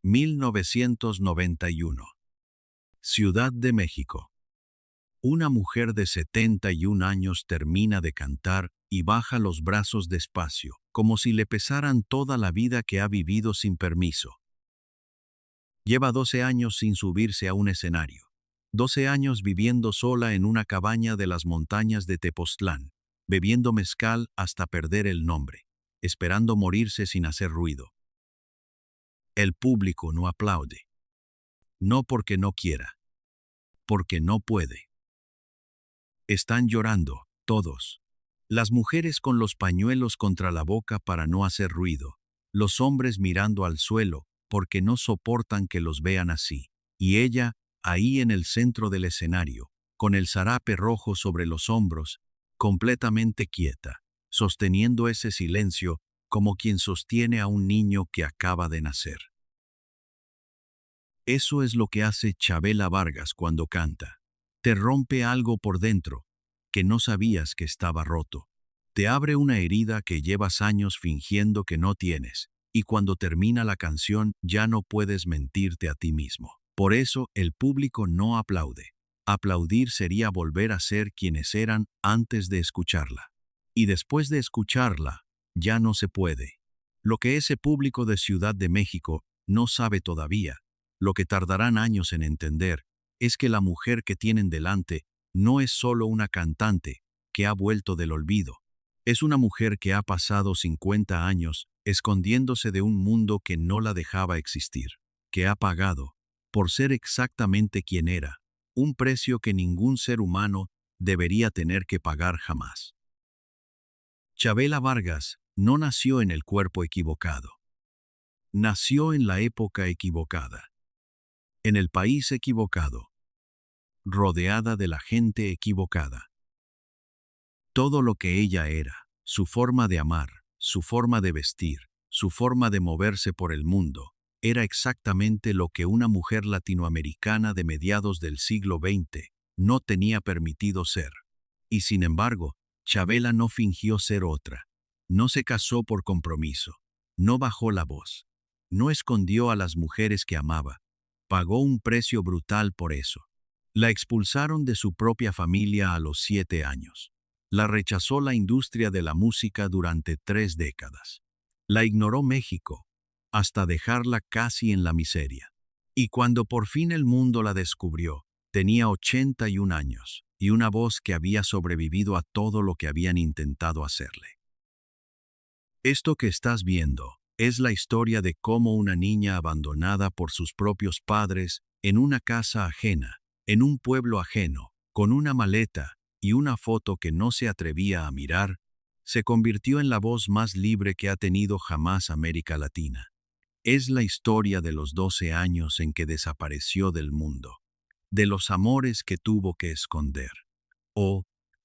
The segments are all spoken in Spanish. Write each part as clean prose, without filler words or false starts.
1991. Ciudad de México. Una mujer de 71 años termina de cantar y baja los brazos despacio, como si le pesaran toda la vida que ha vivido sin permiso. Lleva 12 años sin subirse a un escenario. 12 años viviendo sola en una cabaña de las montañas de Tepoztlán, bebiendo mezcal hasta perder el nombre, esperando morirse sin hacer ruido. El público no aplaude. No porque no quiera, porque no puede. Están llorando, todos. Las mujeres con los pañuelos contra la boca para no hacer ruido, los hombres mirando al suelo porque no soportan que los vean así, y ella, ahí en el centro del escenario, con el zarape rojo sobre los hombros, completamente quieta, sosteniendo ese silencio como quien sostiene a un niño que acaba de nacer. Eso es lo que hace Chavela Vargas cuando canta. Te rompe algo por dentro, que no sabías que estaba roto. Te abre una herida que llevas años fingiendo que no tienes, y cuando termina la canción ya no puedes mentirte a ti mismo. Por eso el público no aplaude. Aplaudir sería volver a ser quienes eran antes de escucharla. Y después de escucharla, ya no se puede. Lo que ese público de Ciudad de México no sabe todavía, lo que tardarán años en entender, es que la mujer que tienen delante no es solo una cantante que ha vuelto del olvido. Es una mujer que ha pasado 50 años escondiéndose de un mundo que no la dejaba existir, que ha pagado, por ser exactamente quien era, un precio que ningún ser humano debería tener que pagar jamás. Chavela Vargas no nació en el cuerpo equivocado. Nació en la época equivocada, en el país equivocado, rodeada de la gente equivocada. Todo lo que ella era, su forma de amar, su forma de vestir, su forma de moverse por el mundo, era exactamente lo que una mujer latinoamericana de mediados del siglo XX no tenía permitido ser. Y sin embargo, Chavela no fingió ser otra. No se casó por compromiso. No bajó la voz. No escondió a las mujeres que amaba. Pagó un precio brutal por eso. La expulsaron de su propia familia a los 7 años. La rechazó la industria de la música durante 3 décadas. La ignoró México, hasta dejarla casi en la miseria. Y cuando por fin el mundo la descubrió, tenía 81 años y una voz que había sobrevivido a todo lo que habían intentado hacerle. Esto que estás viendo es la historia de cómo una niña abandonada por sus propios padres, en una casa ajena, en un pueblo ajeno, con una maleta y una foto que no se atrevía a mirar, se convirtió en la voz más libre que ha tenido jamás América Latina. Es la historia de los 12 años en que desapareció del mundo, de los amores que tuvo que esconder, o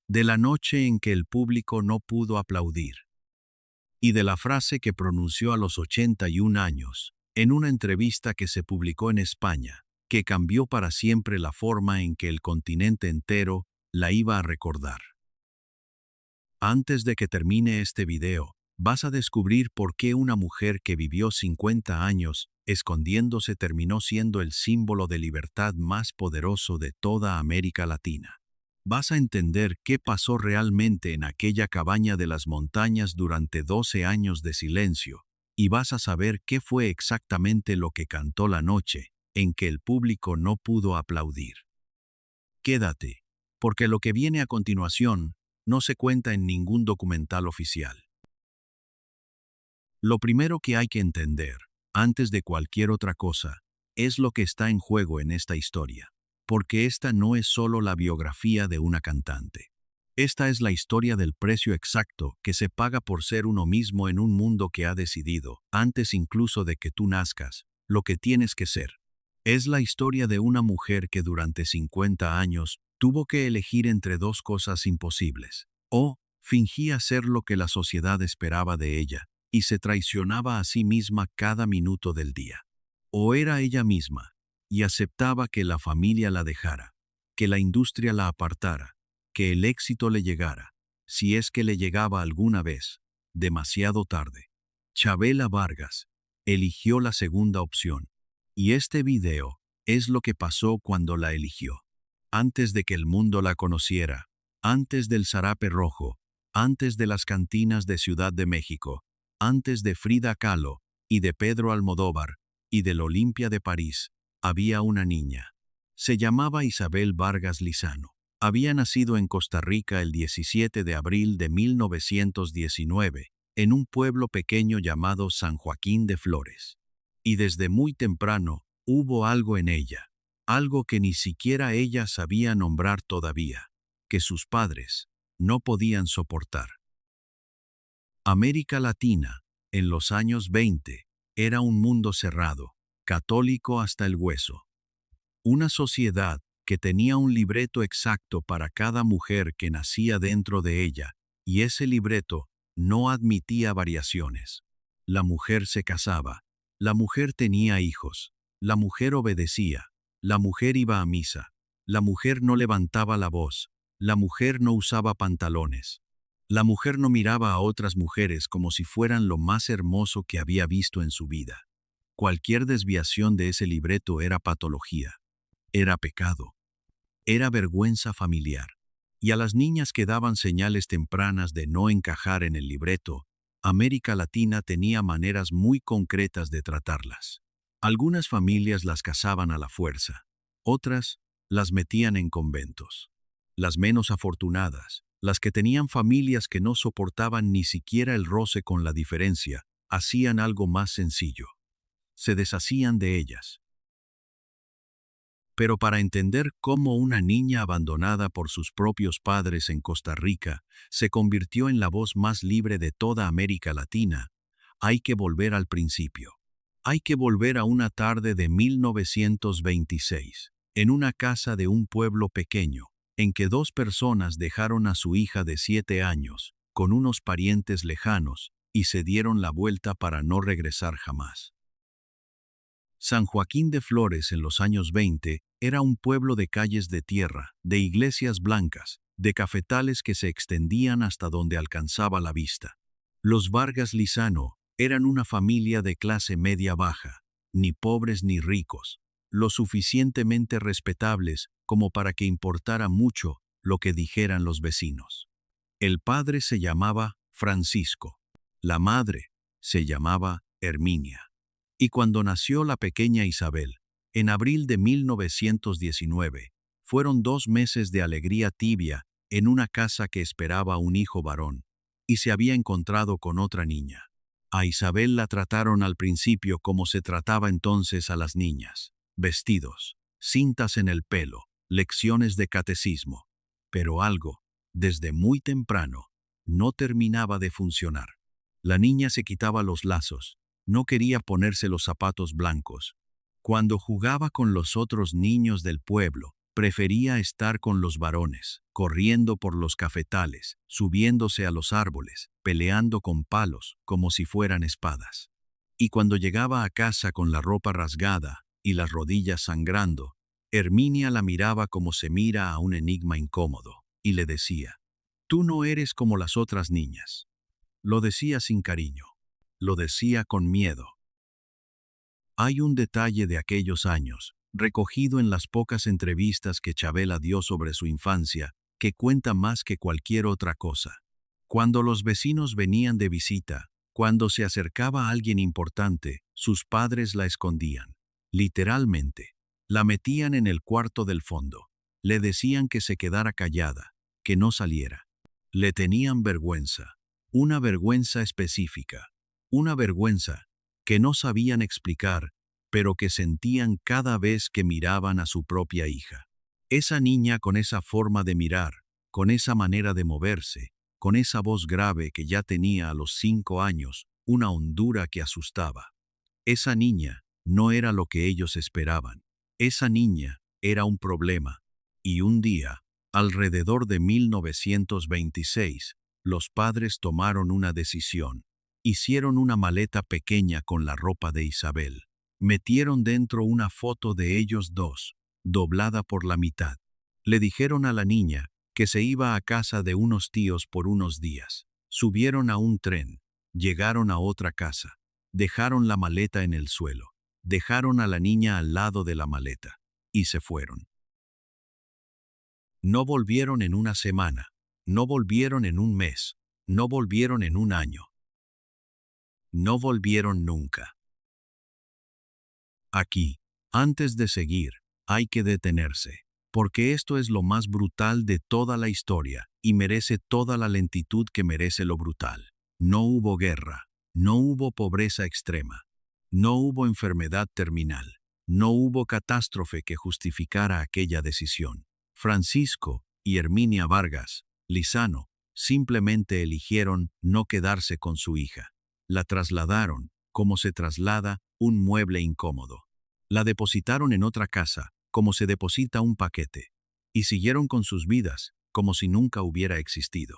de la noche en que el público no pudo aplaudir, y de la frase que pronunció a los 81 años, en una entrevista que se publicó en España, que cambió para siempre la forma en que el continente entero la iba a recordar. Antes de que termine este video, vas a descubrir por qué una mujer que vivió 50 años escondiéndose terminó siendo el símbolo de libertad más poderoso de toda América Latina. Vas a entender qué pasó realmente en aquella cabaña de las montañas durante 12 años de silencio, y vas a saber qué fue exactamente lo que cantó la noche en que el público no pudo aplaudir. Quédate, porque lo que viene a continuación no se cuenta en ningún documental oficial. Lo primero que hay que entender, antes de cualquier otra cosa, es lo que está en juego en esta historia, porque esta no es solo la biografía de una cantante. Esta es la historia del precio exacto que se paga por ser uno mismo en un mundo que ha decidido, antes incluso de que tú nazcas, lo que tienes que ser. Es la historia de una mujer que durante 50 años tuvo que elegir entre dos cosas imposibles. O fingía ser lo que la sociedad esperaba de ella, y se traicionaba a sí misma cada minuto del día. O era ella misma, y aceptaba que la familia la dejara, que la industria la apartara, que el éxito le llegara, si es que le llegaba alguna vez, demasiado tarde. Chavela Vargas eligió la segunda opción, Y este video es lo que pasó cuando la eligió. Antes de que el mundo la conociera, antes del zarape rojo, antes de las cantinas de Ciudad de México, antes de Frida Kahlo y de Pedro Almodóvar y del Olimpia de París, había una niña. Se llamaba Isabel Vargas Lizano. Había nacido en Costa Rica el 17 de abril de 1919, en un pueblo pequeño llamado San Joaquín de Flores. Y desde muy temprano hubo algo en ella, algo que ni siquiera ella sabía nombrar todavía, que sus padres no podían soportar. América Latina, en los años 20, era un mundo cerrado, católico hasta el hueso. Una sociedad que tenía un libreto exacto para cada mujer que nacía dentro de ella, y ese libreto no admitía variaciones. La mujer se casaba, la mujer tenía hijos, la mujer obedecía, la mujer iba a misa, la mujer no levantaba la voz, la mujer no usaba pantalones. La mujer no miraba a otras mujeres como si fueran lo más hermoso que había visto en su vida. Cualquier desviación de ese libreto era patología, era pecado, era vergüenza familiar. Y a las niñas que daban señales tempranas de no encajar en el libreto, América Latina tenía maneras muy concretas de tratarlas. Algunas familias las casaban a la fuerza, otras las metían en conventos. Las menos afortunadas, las que tenían familias que no soportaban ni siquiera el roce con la diferencia, hacían algo más sencillo. Se deshacían de ellas. Pero para entender cómo una niña abandonada por sus propios padres en Costa Rica se convirtió en la voz más libre de toda América Latina, hay que volver al principio. Hay que volver a una tarde de 1926, en una casa de un pueblo pequeño, en que dos personas dejaron a su hija de 7 años, con unos parientes lejanos, y se dieron la vuelta para no regresar jamás. San Joaquín de Flores en los años 20 era un pueblo de calles de tierra, de iglesias blancas, de cafetales que se extendían hasta donde alcanzaba la vista. Los Vargas Lizano eran una familia de clase media-baja, ni pobres ni ricos, lo suficientemente respetables como para que importara mucho lo que dijeran los vecinos. El padre se llamaba Francisco, la madre se llamaba Herminia. Y cuando nació la pequeña Isabel, en abril de 1919, fueron 2 meses de alegría tibia en una casa que esperaba un hijo varón, y se había encontrado con otra niña. A Isabel la trataron al principio como se trataba entonces a las niñas: vestidos, cintas en el pelo, lecciones de catecismo. Pero algo, desde muy temprano, no terminaba de funcionar. La niña se quitaba los lazos, no quería ponerse los zapatos blancos. Cuando jugaba con los otros niños del pueblo, prefería estar con los varones, corriendo por los cafetales, subiéndose a los árboles, peleando con palos como si fueran espadas. Y cuando llegaba a casa con la ropa rasgada y las rodillas sangrando, Herminia la miraba como se mira a un enigma incómodo, y le decía: «Tú no eres como las otras niñas». Lo decía sin cariño, lo decía con miedo. Hay un detalle de aquellos años, recogido en las pocas entrevistas que Chabela dio sobre su infancia, que cuenta más que cualquier otra cosa. Cuando los vecinos venían de visita, cuando se acercaba alguien importante, sus padres la escondían. Literalmente, la metían en el cuarto del fondo. Le decían que se quedara callada, que no saliera. Le tenían vergüenza, una vergüenza específica, una vergüenza que no sabían explicar, pero que sentían cada vez que miraban a su propia hija. Esa niña con esa forma de mirar, con esa manera de moverse, con esa voz grave que ya tenía a los 5 años, una hondura que asustaba. Esa niña no era lo que ellos esperaban. Esa niña era un problema. Y un día, alrededor de 1926, los padres tomaron una decisión. Hicieron una maleta pequeña con la ropa de Isabel. Metieron dentro una foto de ellos dos, doblada por la mitad. Le dijeron a la niña que se iba a casa de unos tíos por unos días. Subieron a un tren, llegaron a otra casa, dejaron la maleta en el suelo. dejaron a la niña al lado de la maleta y se fueron. No volvieron en una semana, no volvieron en un mes, no volvieron en un año. No volvieron nunca. Aquí, antes de seguir, hay que detenerse, porque esto es lo más brutal de toda la historia y merece toda la lentitud que merece lo brutal. No hubo guerra, no hubo pobreza extrema, no hubo enfermedad terminal, no hubo catástrofe que justificara aquella decisión. Francisco y Herminia Vargas Lizano simplemente eligieron no quedarse con su hija. La trasladaron, como se traslada un mueble incómodo. La depositaron en otra casa, como se deposita un paquete, y siguieron con sus vidas, como si nunca hubiera existido.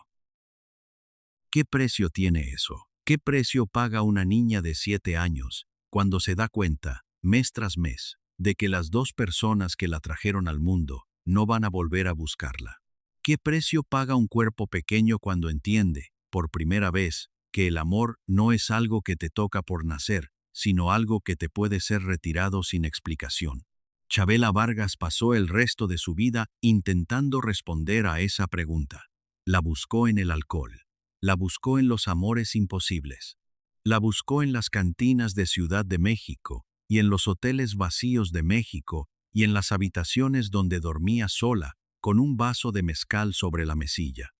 ¿Qué precio tiene eso? ¿Qué precio paga una niña de 7 años cuando se da cuenta, mes tras mes, de que las dos personas que la trajeron al mundo no van a volver a buscarla? ¿Qué precio paga un cuerpo pequeño cuando entiende, por primera vez, que el amor no es algo que te toca por nacer, sino algo que te puede ser retirado sin explicación? Chavela Vargas pasó el resto de su vida intentando responder a esa pregunta. La buscó en el alcohol, la buscó en los amores imposibles, la buscó en las cantinas de Ciudad de México y en los hoteles vacíos de México y en las habitaciones donde dormía sola con un vaso de mezcal sobre la mesilla.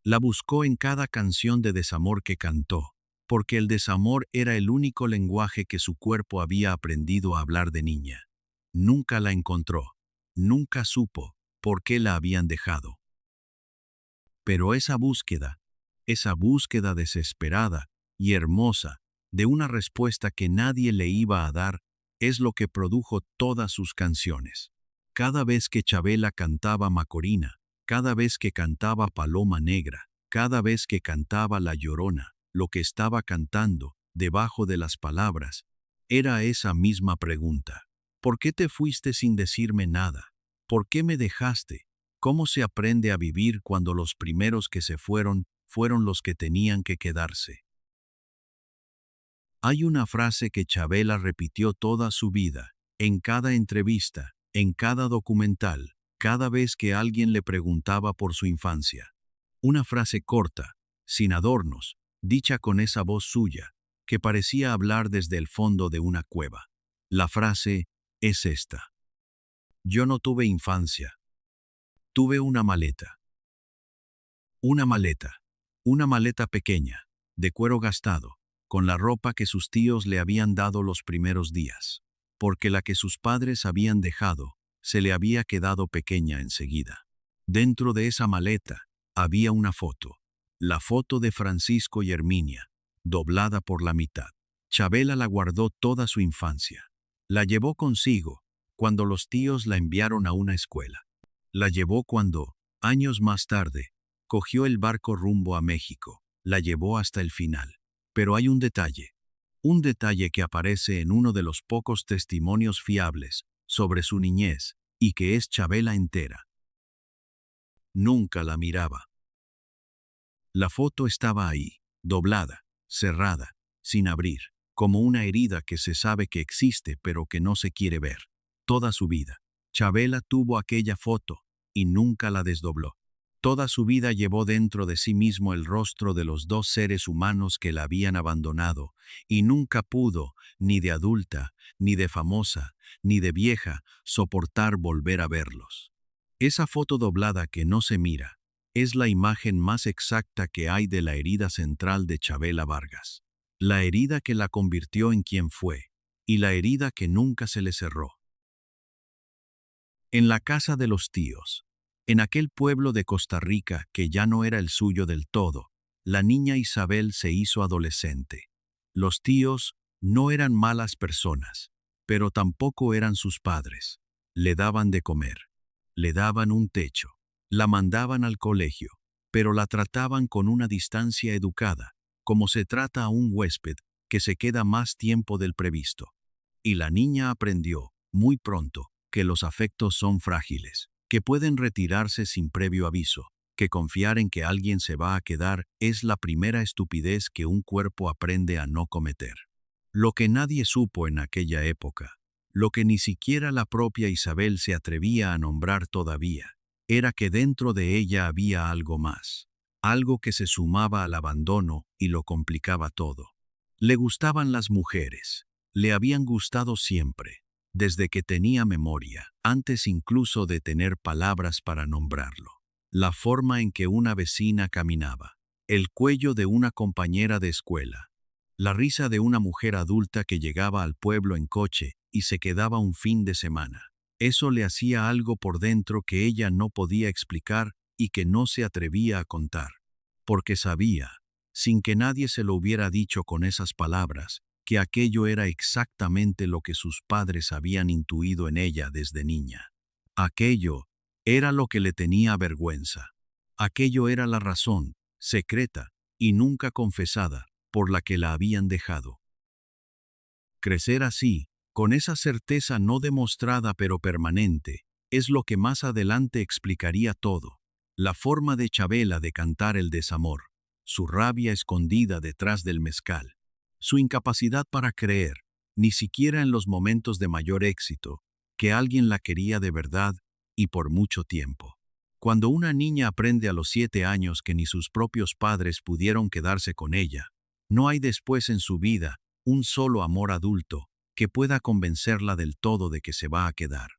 La buscó en cada canción de desamor que cantó, porque el desamor era el único lenguaje que su cuerpo había aprendido a hablar de niña. Nunca la encontró, nunca supo por qué la habían dejado. Pero esa búsqueda desesperada y hermosa de una respuesta que nadie le iba a dar, es lo que produjo todas sus canciones. Cada vez que Chavela cantaba Macorina, cada vez que cantaba Paloma Negra, cada vez que cantaba La Llorona, lo que estaba cantando, debajo de las palabras, era esa misma pregunta. ¿Por qué te fuiste sin decirme nada? ¿Por qué me dejaste? ¿Cómo se aprende a vivir cuando los primeros que se fueron los que tenían que quedarse? Hay una frase que Chavela repitió toda su vida, en cada entrevista, en cada documental, cada vez que alguien le preguntaba por su infancia. Una frase corta, sin adornos, dicha con esa voz suya, que parecía hablar desde el fondo de una cueva. La frase es esta: yo no tuve infancia. Tuve una maleta. Una maleta. Una maleta pequeña, de cuero gastado, con la ropa que sus tíos le habían dado los primeros días, porque la que sus padres habían dejado se le había quedado pequeña enseguida. Dentro de esa maleta había una foto, la foto de Francisco y Herminia, doblada por la mitad. Chavela la guardó toda su infancia. La llevó consigo cuando los tíos la enviaron a una escuela. La llevó cuando, años más tarde, cogió el barco rumbo a México. La llevó hasta el final. Pero hay un detalle que aparece en uno de los pocos testimonios fiables sobre su niñez y que es Chavela entera. Nunca la miraba. La foto estaba ahí, doblada, cerrada, sin abrir, como una herida que se sabe que existe pero que no se quiere ver. Toda su vida, Chavela tuvo aquella foto y nunca la desdobló. Toda su vida llevó dentro de sí mismo el rostro de los dos seres humanos que la habían abandonado, y nunca pudo, ni de adulta, ni de famosa, ni de vieja, soportar volver a verlos. Esa foto doblada que no se mira es la imagen más exacta que hay de la herida central de Chavela Vargas. La herida que la convirtió en quien fue, y la herida que nunca se le cerró. En la casa de los tíos, en aquel pueblo de Costa Rica que ya no era el suyo del todo, la niña Isabel se hizo adolescente. Los tíos no eran malas personas, pero tampoco eran sus padres. Le daban de comer, le daban un techo, la mandaban al colegio, pero la trataban con una distancia educada, como se trata a un huésped que se queda más tiempo del previsto. Y la niña aprendió, muy pronto, que los afectos son frágiles, que pueden retirarse sin previo aviso, que confiar en que alguien se va a quedar es la primera estupidez que un cuerpo aprende a no cometer. Lo que nadie supo en aquella época, lo que ni siquiera la propia Isabel se atrevía a nombrar todavía, era que dentro de ella había algo más, algo que se sumaba al abandono y lo complicaba todo. Le gustaban las mujeres, le habían gustado siempre, desde que tenía memoria, antes incluso de tener palabras para nombrarlo. La forma en que una vecina caminaba, el cuello de una compañera de escuela, la risa de una mujer adulta que llegaba al pueblo en coche y se quedaba un fin de semana. Eso le hacía algo por dentro que ella no podía explicar y que no se atrevía a contar, porque sabía, sin que nadie se lo hubiera dicho con esas palabras, que aquello era exactamente lo que sus padres habían intuido en ella desde niña. Aquello era lo que le tenía vergüenza. Aquello era la razón, secreta y nunca confesada, por la que la habían dejado. Crecer así, con esa certeza no demostrada pero permanente, es lo que más adelante explicaría todo. La forma de Chabela de cantar el desamor, su rabia escondida detrás del mezcal, su incapacidad para creer, ni siquiera en los momentos de mayor éxito, que alguien la quería de verdad y por mucho tiempo. Cuando una niña aprende a los 7 años que ni sus propios padres pudieron quedarse con ella, no hay después en su vida un solo amor adulto que pueda convencerla del todo de que se va a quedar.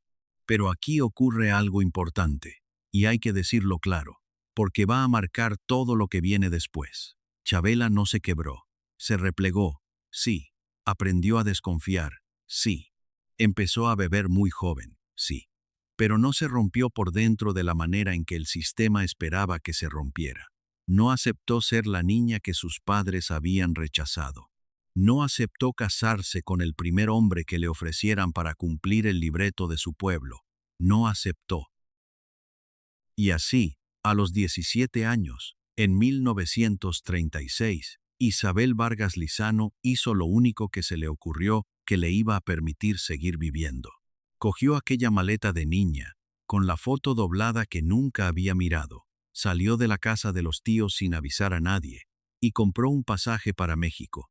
Pero aquí ocurre algo importante, y hay que decirlo claro, porque va a marcar todo lo que viene después. Chabela no se quebró, se replegó, sí, aprendió a desconfiar, sí, empezó a beber muy joven, sí, pero no se rompió por dentro de la manera en que el sistema esperaba que se rompiera. No aceptó ser la niña que sus padres habían rechazado. No aceptó casarse con el primer hombre que le ofrecieran para cumplir el libreto de su pueblo. No aceptó. Y así, a los 17 años, en 1936, Isabel Vargas Lizano hizo lo único que se le ocurrió que le iba a permitir seguir viviendo. Cogió aquella maleta de niña, con la foto doblada que nunca había mirado, salió de la casa de los tíos sin avisar a nadie, y compró un pasaje para México.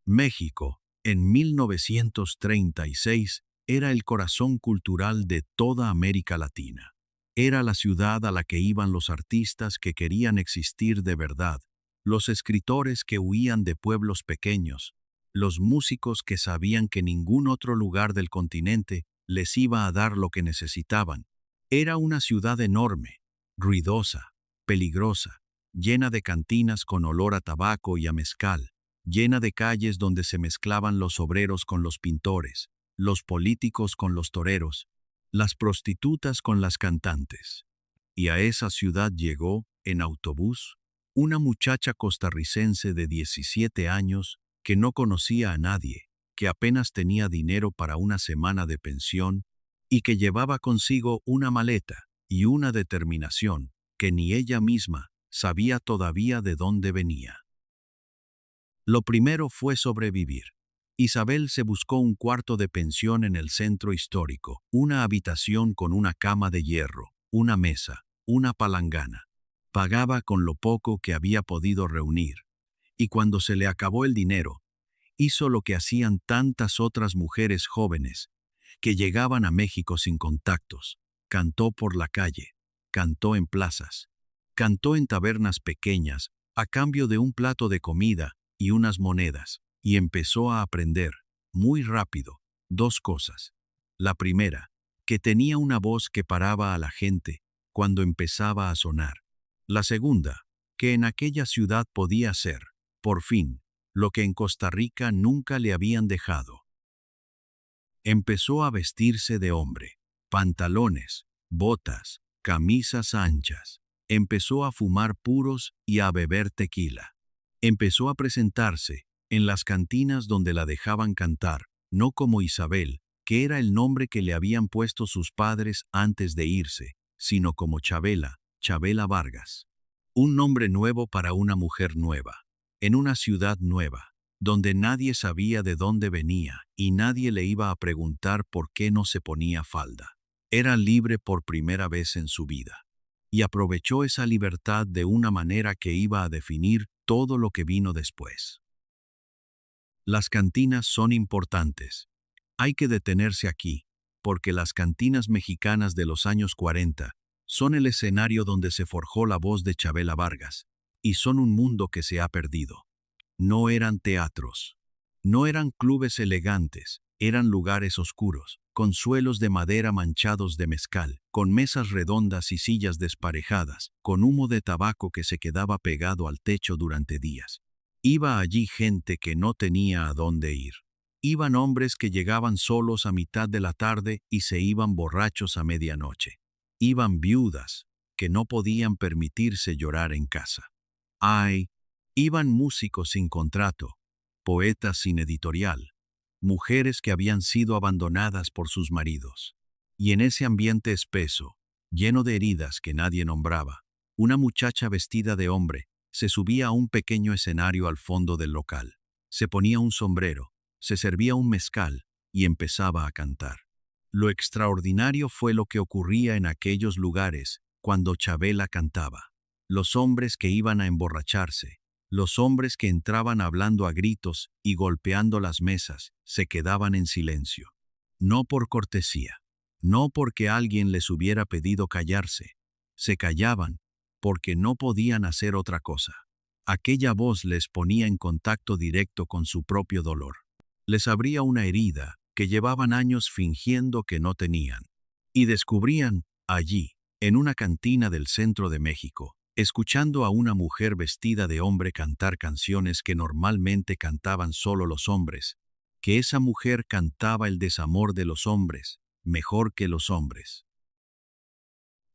México, en 1936, era el corazón cultural de toda América Latina. Era la ciudad a la que iban los artistas que querían existir de verdad, los escritores que huían de pueblos pequeños, los músicos que sabían que ningún otro lugar del continente les iba a dar lo que necesitaban. Era una ciudad enorme, ruidosa, peligrosa, llena de cantinas con olor a tabaco y a mezcal, llena de calles donde se mezclaban los obreros con los pintores, los políticos con los toreros, las prostitutas con las cantantes. Y a esa ciudad llegó, en autobús, una muchacha costarricense de 17 años que no conocía a nadie, que apenas tenía dinero para una semana de pensión y que llevaba consigo una maleta y una determinación que ni ella misma sabía todavía de dónde venía. Lo primero fue sobrevivir. Isabel se buscó un cuarto de pensión en el centro histórico, una habitación con una cama de hierro, una mesa, una palangana. Pagaba con lo poco que había podido reunir, y cuando se le acabó el dinero, hizo lo que hacían tantas otras mujeres jóvenes que llegaban a México sin contactos. Cantó por la calle, cantó en plazas, cantó en tabernas pequeñas a cambio de un plato de comida y unas monedas, y empezó a aprender, muy rápido, 2 cosas. La primera, que tenía una voz que paraba a la gente cuando empezaba a sonar. La segunda, que en aquella ciudad podía ser, por fin, lo que en Costa Rica nunca le habían dejado. Empezó a vestirse de hombre, pantalones, botas, camisas anchas. Empezó a fumar puros y a beber tequila. Empezó a presentarse en las cantinas donde la dejaban cantar, no como Isabel, que era el nombre que le habían puesto sus padres antes de irse, sino como Chabela, Chabela Vargas. Un nombre nuevo para una mujer nueva, en una ciudad nueva, donde nadie sabía de dónde venía y nadie le iba a preguntar por qué no se ponía falda. Era libre por primera vez en su vida. Y aprovechó esa libertad de una manera que iba a definir todo lo que vino después. Las cantinas son importantes. Hay que detenerse aquí, porque las cantinas mexicanas de los años 40 son el escenario donde se forjó la voz de Chabela Vargas, y son un mundo que se ha perdido. No eran teatros. No eran clubes elegantes, eran lugares oscuros, con suelos de madera manchados de mezcal, con mesas redondas y sillas desparejadas, con humo de tabaco que se quedaba pegado al techo durante días. Iba allí gente que no tenía a dónde ir. Iban hombres que llegaban solos a mitad de la tarde y se iban borrachos a medianoche. Iban viudas que no podían permitirse llorar en casa. Ay, iban músicos sin contrato, poetas sin editorial, mujeres que habían sido abandonadas por sus maridos. Y en ese ambiente espeso, lleno de heridas que nadie nombraba, una muchacha vestida de hombre se subía a un pequeño escenario al fondo del local. Se ponía un sombrero, se servía un mezcal y empezaba a cantar. Lo extraordinario fue lo que ocurría en aquellos lugares cuando Chabela cantaba. Los hombres que iban a emborracharse, los hombres que entraban hablando a gritos y golpeando las mesas, se quedaban en silencio. No por cortesía, no porque alguien les hubiera pedido callarse. Se callaban porque no podían hacer otra cosa. Aquella voz les ponía en contacto directo con su propio dolor. Les abría una herida que llevaban años fingiendo que no tenían. Y descubrían, allí, en una cantina del centro de México, escuchando a una mujer vestida de hombre cantar canciones que normalmente cantaban solo los hombres, que esa mujer cantaba el desamor de los hombres, mejor que los hombres.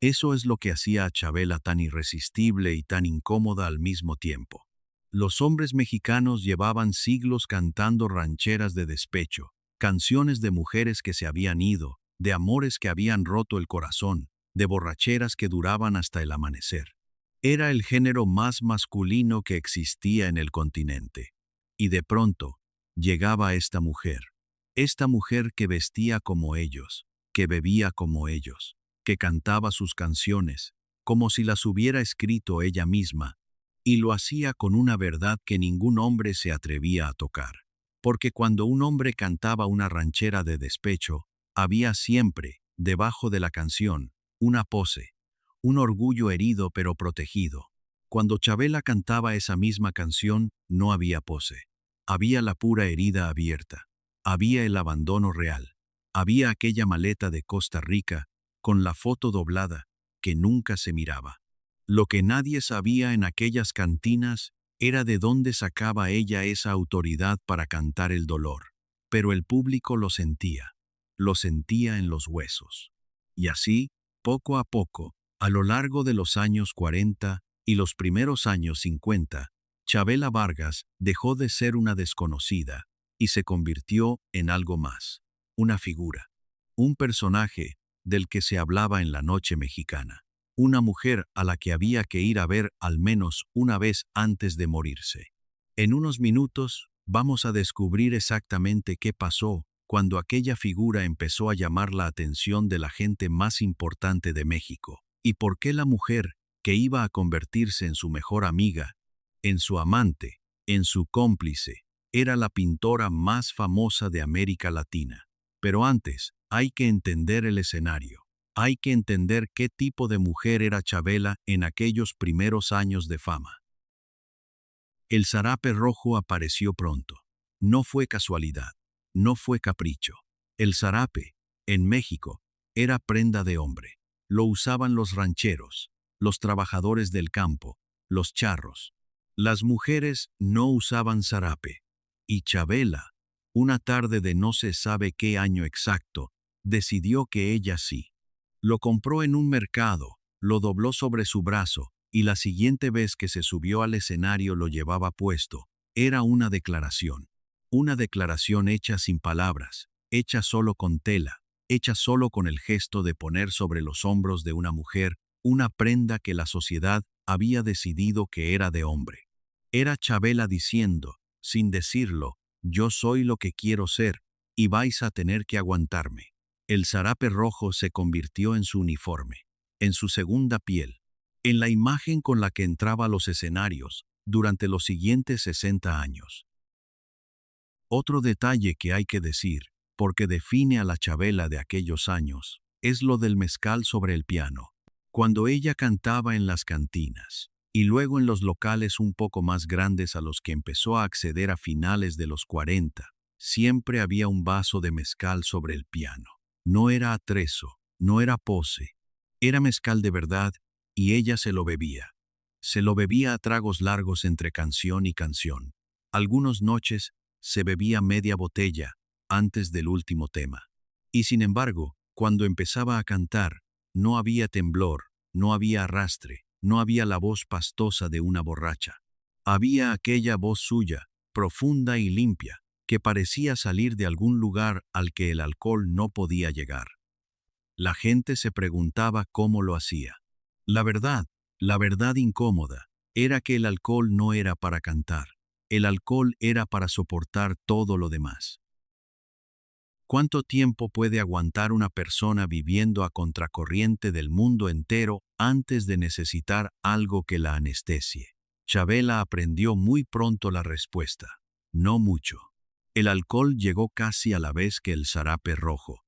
Eso es lo que hacía a Chabela tan irresistible y tan incómoda al mismo tiempo. Los hombres mexicanos llevaban siglos cantando rancheras de despecho, canciones de mujeres que se habían ido, de amores que habían roto el corazón, de borracheras que duraban hasta el amanecer. Era el género más masculino que existía en el continente. Y de pronto, llegaba esta mujer que vestía como ellos, que bebía como ellos, que cantaba sus canciones, como si las hubiera escrito ella misma, y lo hacía con una verdad que ningún hombre se atrevía a tocar. Porque cuando un hombre cantaba una ranchera de despecho, había siempre, debajo de la canción, una pose, un orgullo herido pero protegido. Cuando Chabela cantaba esa misma canción, no había pose. Había la pura herida abierta. Había el abandono real. Había aquella maleta de Costa Rica, con la foto doblada, que nunca se miraba. Lo que nadie sabía en aquellas cantinas era de dónde sacaba ella esa autoridad para cantar el dolor. Pero el público lo sentía en los huesos. Y así, poco a poco, a lo largo de los años 40 y los primeros años 50, Chabela Vargas dejó de ser una desconocida y se convirtió en algo más, una figura, un personaje del que se hablaba en la noche mexicana, una mujer a la que había que ir a ver al menos una vez antes de morirse. En unos minutos vamos a descubrir exactamente qué pasó cuando aquella figura empezó a llamar la atención de la gente más importante de México, y por qué la mujer, que iba a convertirse en su mejor amiga, en su amante, en su cómplice, era la pintora más famosa de América Latina. Pero antes, hay que entender el escenario. Hay que entender qué tipo de mujer era Chabela en aquellos primeros años de fama. El zarape rojo apareció pronto. No fue casualidad, no fue capricho. El zarape, en México, era prenda de hombre. Lo usaban los rancheros, los trabajadores del campo, los charros. Las mujeres no usaban zarape. Y Chabela, una tarde de no se sabe qué año exacto, decidió que ella sí. Lo compró en un mercado, lo dobló sobre su brazo, y la siguiente vez que se subió al escenario lo llevaba puesto. Era una declaración hecha sin palabras, hecha solo con tela, hecha solo con el gesto de poner sobre los hombros de una mujer una prenda que la sociedad había decidido que era de hombre. Era Chabela diciendo, sin decirlo, yo soy lo que quiero ser, y vais a tener que aguantarme. El zarape rojo se convirtió en su uniforme, en su segunda piel, en la imagen con la que entraba a los escenarios durante los siguientes 60 años. Otro detalle que hay que decir, porque define a la Chabela de aquellos años, es lo del mezcal sobre el piano. Cuando ella cantaba en las cantinas, y luego en los locales un poco más grandes a los que empezó a acceder a finales de los 40, siempre había un vaso de mezcal sobre el piano. No era atrezo, no era pose, era mezcal de verdad, y ella se lo bebía. Se lo bebía a tragos largos entre canción y canción. Algunas noches se bebía media botella antes del último tema. Y sin embargo, cuando empezaba a cantar, no había temblor, no había arrastre, no había la voz pastosa de una borracha. Había aquella voz suya, profunda y limpia, que parecía salir de algún lugar al que el alcohol no podía llegar. La gente se preguntaba cómo lo hacía. La verdad incómoda, era que el alcohol no era para cantar. El alcohol era para soportar todo lo demás. ¿Cuánto tiempo puede aguantar una persona viviendo a contracorriente del mundo entero antes de necesitar algo que la anestesie? Chabela aprendió muy pronto la respuesta. No mucho. El alcohol llegó casi a la vez que el zarape rojo.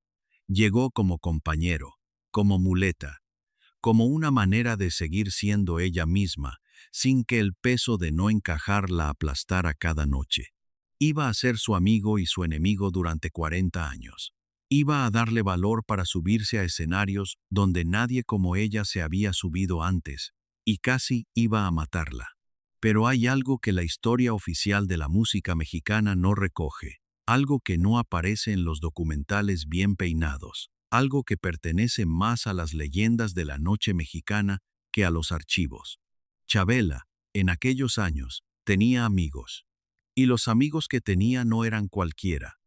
Llegó como compañero, como muleta, como una manera de seguir siendo ella misma, sin que el peso de no encajar la aplastara cada noche. Iba a ser su amigo y su enemigo durante 40 años. Iba a darle valor para subirse a escenarios donde nadie como ella se había subido antes, y casi iba a matarla. Pero hay algo que la historia oficial de la música mexicana no recoge, algo que no aparece en los documentales bien peinados, algo que pertenece más a las leyendas de la noche mexicana que a los archivos. Chabela, en aquellos años, tenía amigos. Y los amigos que tenía no eran cualquiera.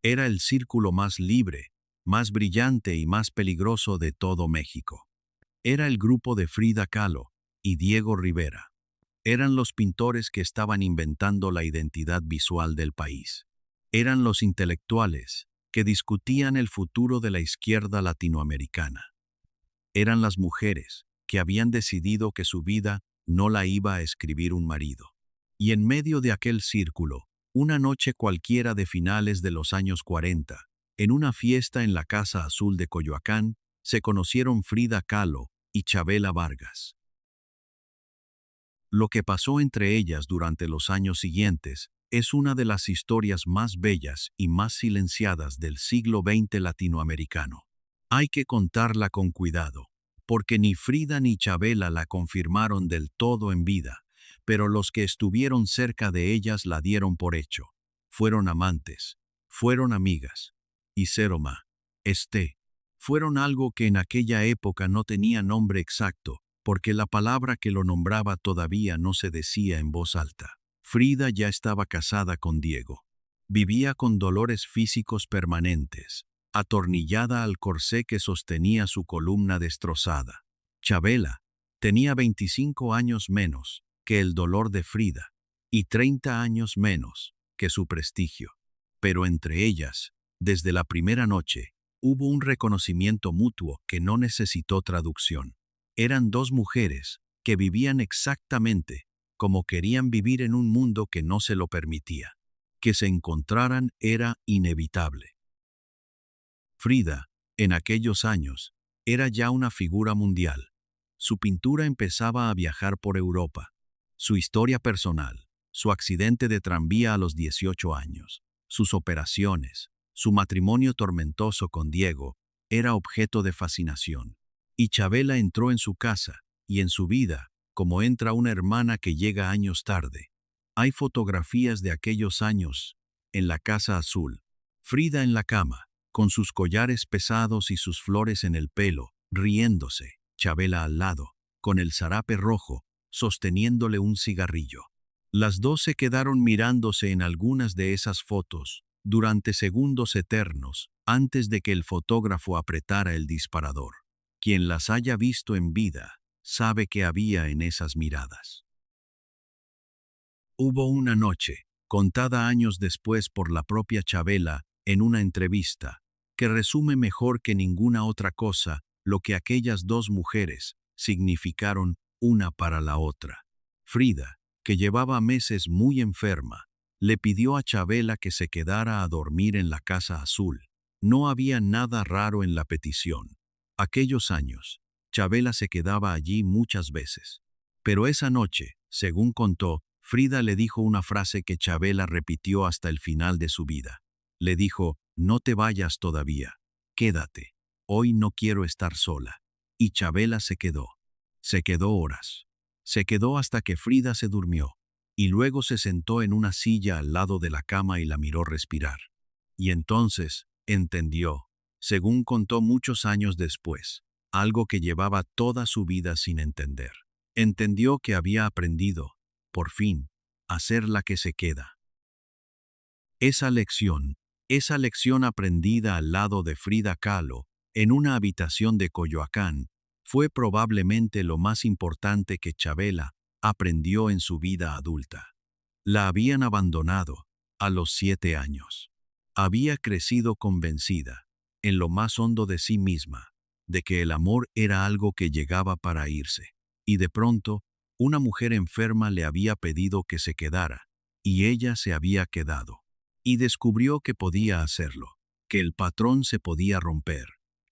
Era el círculo más libre, más brillante y más peligroso de todo México. Era el grupo de Frida Kahlo y Diego Rivera. Eran los pintores que estaban inventando la identidad visual del país. Eran los intelectuales que discutían el futuro de la izquierda latinoamericana. Eran las mujeres que habían decidido que su vida no la iba a escribir un marido. Y en medio de aquel círculo, una noche cualquiera de finales de los años 40, en una fiesta en la Casa Azul de Coyoacán, se conocieron Frida Kahlo y Chabela Vargas. Lo que pasó entre ellas durante los años siguientes es una de las historias más bellas y más silenciadas del siglo XX latinoamericano. Hay que contarla con cuidado, porque ni Frida ni Chabela la confirmaron del todo en vida, pero los que estuvieron cerca de ellas la dieron por hecho. Fueron amantes, fueron amigas, y Seroma, fueron algo que en aquella época no tenía nombre exacto, porque la palabra que lo nombraba todavía no se decía en voz alta. Frida ya estaba casada con Diego. Vivía con dolores físicos permanentes, atornillada al corsé que sostenía su columna destrozada. Chabela tenía 25 años menos que el dolor de Frida, y 30 años menos que su prestigio. Pero entre ellas, desde la primera noche, hubo un reconocimiento mutuo que no necesitó traducción. Eran dos mujeres que vivían exactamente como querían vivir en un mundo que no se lo permitía. Que se encontraran era inevitable. Frida, en aquellos años, era ya una figura mundial. Su pintura empezaba a viajar por Europa. Su historia personal, su accidente de tranvía a los 18 años, sus operaciones, su matrimonio tormentoso con Diego, era objeto de fascinación. Y Chabela entró en su casa y en su vida como entra una hermana que llega años tarde. Hay fotografías de aquellos años en la Casa Azul. Frida en la cama, con sus collares pesados y sus flores en el pelo, riéndose. Chabela al lado, con el zarape rojo, sosteniéndole un cigarrillo. Las dos se quedaron mirándose en algunas de esas fotos, durante segundos eternos, antes de que el fotógrafo apretara el disparador. Quien las haya visto en vida, sabe qué había en esas miradas. Hubo una noche, contada años después por la propia Chabela, en una entrevista, que resume mejor que ninguna otra cosa lo que aquellas dos mujeres significaron una para la otra. Frida, que llevaba meses muy enferma, Le pidió a Chabela que se quedara a dormir en la Casa Azul. No había nada raro en la petición. Aquellos años, Chabela se quedaba allí muchas veces. Pero esa noche, según contó, Frida le dijo una frase que Chabela repitió hasta el final de su vida. Le dijo: «No te vayas todavía. Quédate. Hoy no quiero estar sola». Y Chabela se quedó. Se quedó horas. Se quedó hasta que Frida se durmió. Y luego se sentó en una silla al lado de la cama y la miró respirar. Y entonces entendió, según contó muchos años después, algo que llevaba toda su vida sin entender. Entendió que había aprendido, por fin, a ser la que se queda. Esa lección aprendida al lado de Frida Kahlo, en una habitación de Coyoacán, fue probablemente lo más importante que Chabela aprendió en su vida adulta. La habían abandonado a los 7 años. Había crecido convencida, en lo más hondo de sí misma, de que el amor era algo que llegaba para irse. Y de pronto, una mujer enferma le había pedido que se quedara, y ella se había quedado. Y descubrió que podía hacerlo, que el patrón se podía romper,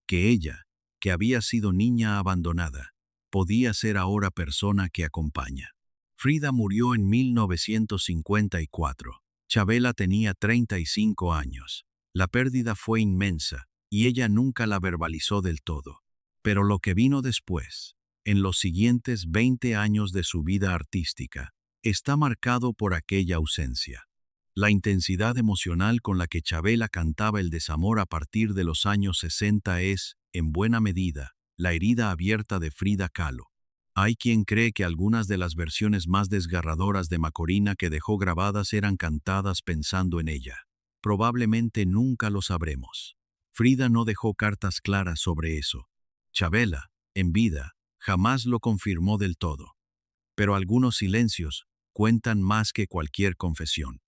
que ella, que había sido niña abandonada, podía ser ahora persona que acompaña. Frida murió en 1954. Chabela tenía 35 años. La pérdida fue inmensa, y ella nunca la verbalizó del todo. Pero lo que vino después, en los siguientes 20 años de su vida artística, está marcado por aquella ausencia. La intensidad emocional con la que Chabela cantaba el desamor a partir de los años 60 es, en buena medida, la herida abierta de Frida Kahlo. Hay quien cree que algunas de las versiones más desgarradoras de Macorina que dejó grabadas eran cantadas pensando en ella. Probablemente nunca lo sabremos. Frida no dejó cartas claras sobre eso. Chabela, en vida, jamás lo confirmó del todo. Pero algunos silencios cuentan más que cualquier confesión.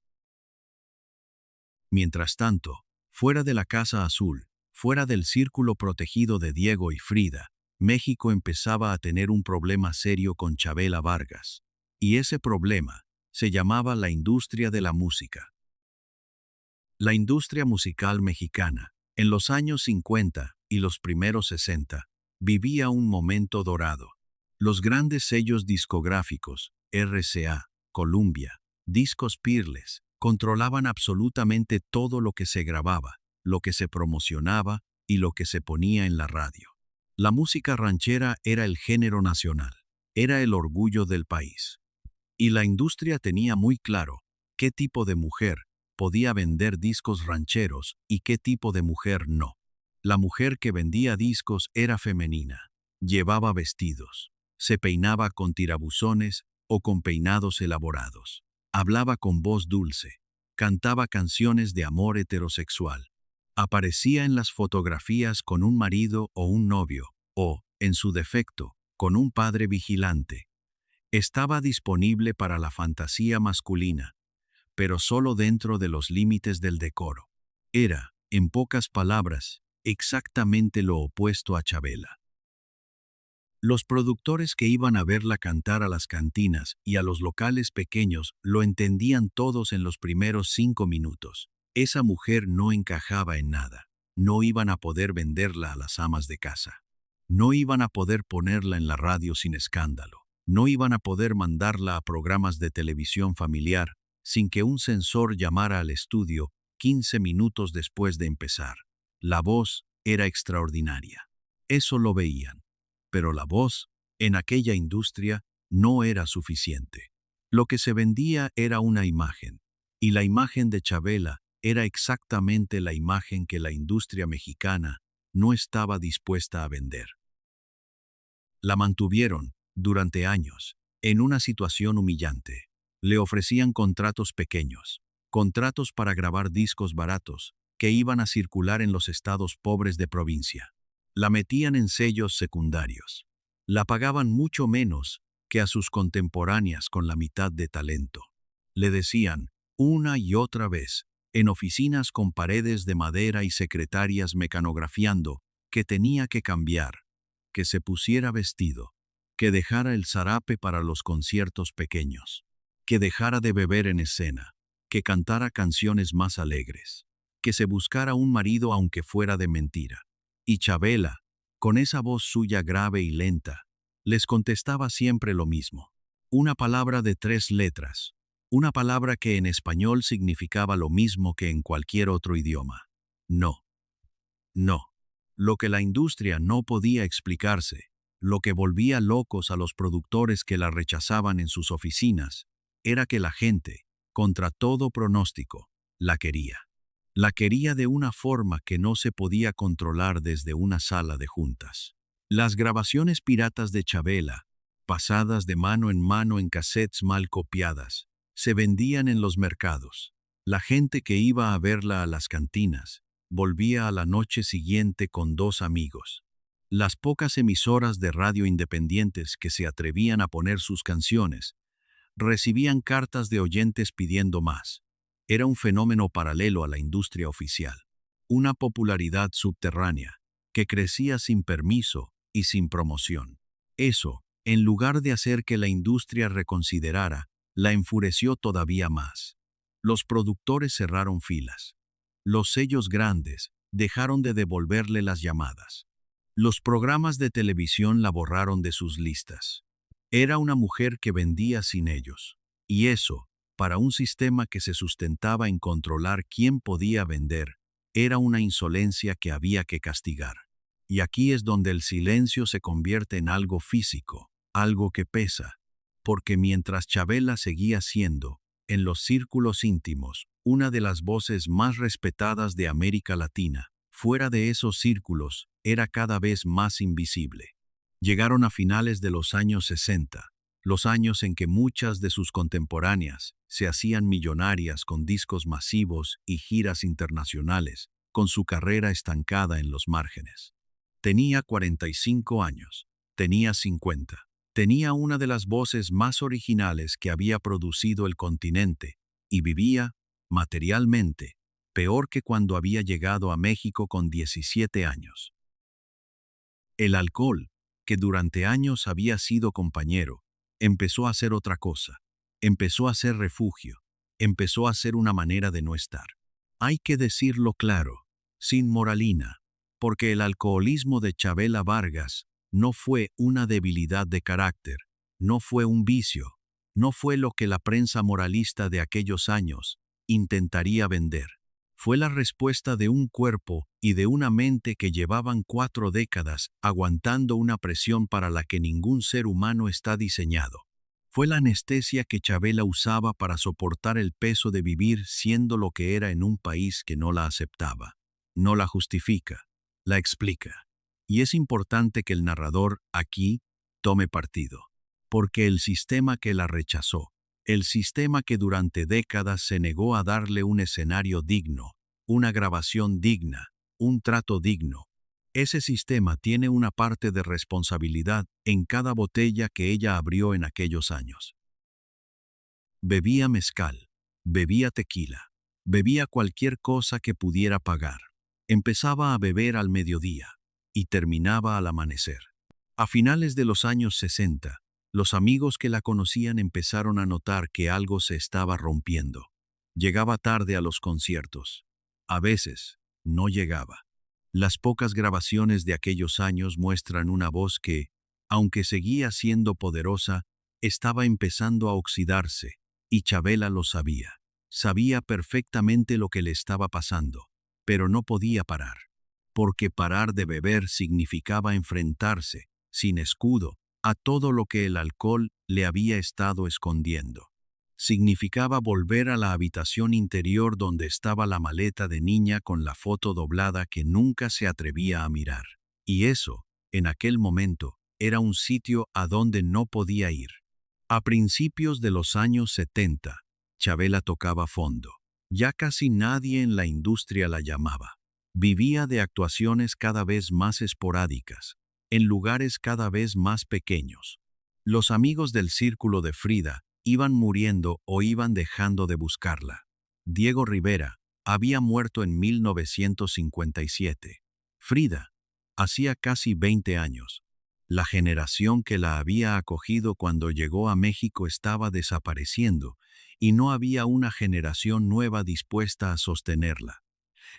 Mientras tanto, fuera de la Casa Azul, fuera del círculo protegido de Diego y Frida, México empezaba a tener un problema serio con Chabela Vargas. Y ese problema se llamaba la industria de la música. La industria musical mexicana, en los años 50 y los primeros 60, vivía un momento dorado. Los grandes sellos discográficos, RCA, Columbia, Discos Peerless, controlaban absolutamente todo lo que se grababa, lo que se promocionaba y lo que se ponía en la radio. La música ranchera era el género nacional, era el orgullo del país. Y la industria tenía muy claro qué tipo de mujer podía vender discos rancheros y qué tipo de mujer no. La mujer que vendía discos era femenina, llevaba vestidos, se peinaba con tirabuzones o con peinados elaborados, hablaba con voz dulce, cantaba canciones de amor heterosexual. Aparecía en las fotografías con un marido o un novio, o, en su defecto, con un padre vigilante. Estaba disponible para la fantasía masculina, pero solo dentro de los límites del decoro. Era, en pocas palabras, exactamente lo opuesto a Chabela. Los productores que iban a verla cantar a las cantinas y a los locales pequeños lo entendían todos en los primeros 5 minutos. Esa mujer no encajaba en nada. No iban a poder venderla a las amas de casa. No iban a poder ponerla en la radio sin escándalo. No iban a poder mandarla a programas de televisión familiar sin que un censor llamara al estudio 15 minutos después de empezar. La voz era extraordinaria. Eso lo veían. Pero la voz, en aquella industria, no era suficiente. Lo que se vendía era una imagen. Y la imagen de Chabela era exactamente la imagen que la industria mexicana no estaba dispuesta a vender. La mantuvieron, durante años, en una situación humillante. Le ofrecían contratos pequeños, contratos para grabar discos baratos, que iban a circular en los estados pobres de provincia. La metían en sellos secundarios. La pagaban mucho menos que a sus contemporáneas con la mitad de talento. Le decían, una y otra vez, en oficinas con paredes de madera y secretarias mecanografiando, que tenía que cambiar, que se pusiera vestido, que dejara el zarape para los conciertos pequeños, que dejara de beber en escena, que cantara canciones más alegres, que se buscara un marido aunque fuera de mentira. Y Chabela, con esa voz suya grave y lenta, les contestaba siempre lo mismo. Una palabra de 3 letras, una palabra que en español significaba lo mismo que en cualquier otro idioma. No. No. Lo que la industria no podía explicarse, lo que volvía locos a los productores que la rechazaban en sus oficinas, era que la gente, contra todo pronóstico, la quería. La quería de una forma que no se podía controlar desde una sala de juntas. Las grabaciones piratas de Chabela, pasadas de mano en cassettes mal copiadas, se vendían en los mercados. La gente que iba a verla a las cantinas, volvía a la noche siguiente con 2 amigos. Las pocas emisoras de radio independientes que se atrevían a poner sus canciones, recibían cartas de oyentes pidiendo más. Era un fenómeno paralelo a la industria oficial. Una popularidad subterránea, que crecía sin permiso y sin promoción. Eso, en lugar de hacer que la industria reconsiderara, la enfureció todavía más. Los productores cerraron filas. Los sellos grandes dejaron de devolverle las llamadas. Los programas de televisión la borraron de sus listas. Era una mujer que vendía sin ellos. Y eso, para un sistema que se sustentaba en controlar quién podía vender, era una insolencia que había que castigar. Y aquí es donde el silencio se convierte en algo físico, algo que pesa. Porque mientras Chabela seguía siendo, en los círculos íntimos, una de las voces más respetadas de América Latina, fuera de esos círculos, era cada vez más invisible. Llegaron a finales de los años 60, los años en que muchas de sus contemporáneas se hacían millonarias con discos masivos y giras internacionales, con su carrera estancada en los márgenes. Tenía 45 años, tenía 50. Tenía una de las voces más originales que había producido el continente, y vivía, materialmente, peor que cuando había llegado a México con 17 años. El alcohol, que durante años había sido compañero, empezó a ser otra cosa, empezó a ser refugio, empezó a ser una manera de no estar. Hay que decirlo claro, sin moralina, porque el alcoholismo de Chabela Vargas no fue una debilidad de carácter, no fue un vicio, no fue lo que la prensa moralista de aquellos años intentaría vender. Fue la respuesta de un cuerpo y de una mente que llevaban 4 décadas aguantando una presión para la que ningún ser humano está diseñado. Fue la anestesia que Chabela usaba para soportar el peso de vivir siendo lo que era en un país que no la aceptaba. No la justifica, la explica. Y es importante que el narrador, aquí, tome partido. Porque el sistema que la rechazó, el sistema que durante décadas se negó a darle un escenario digno, una grabación digna, un trato digno, ese sistema tiene una parte de responsabilidad en cada botella que ella abrió en aquellos años. Bebía mezcal, bebía tequila, bebía cualquier cosa que pudiera pagar. Empezaba a beber al mediodía y terminaba al amanecer. A finales de los años 60, los amigos que la conocían empezaron a notar que algo se estaba rompiendo. Llegaba tarde a los conciertos. A veces, no llegaba. Las pocas grabaciones de aquellos años muestran una voz que, aunque seguía siendo poderosa, estaba empezando a oxidarse, y Chabela lo sabía. Sabía perfectamente lo que le estaba pasando, pero no podía parar. Porque parar de beber significaba enfrentarse, sin escudo, a todo lo que el alcohol le había estado escondiendo. Significaba volver a la habitación interior donde estaba la maleta de niña con la foto doblada que nunca se atrevía a mirar. Y eso, en aquel momento, era un sitio a donde no podía ir. A principios de los años 70, Chabela tocaba fondo. Ya casi nadie en la industria la llamaba. Vivía de actuaciones cada vez más esporádicas, en lugares cada vez más pequeños. Los amigos del círculo de Frida iban muriendo o iban dejando de buscarla. Diego Rivera había muerto en 1957. Frida, hacía casi 20 años. La generación que la había acogido cuando llegó a México estaba desapareciendo, y no había una generación nueva dispuesta a sostenerla.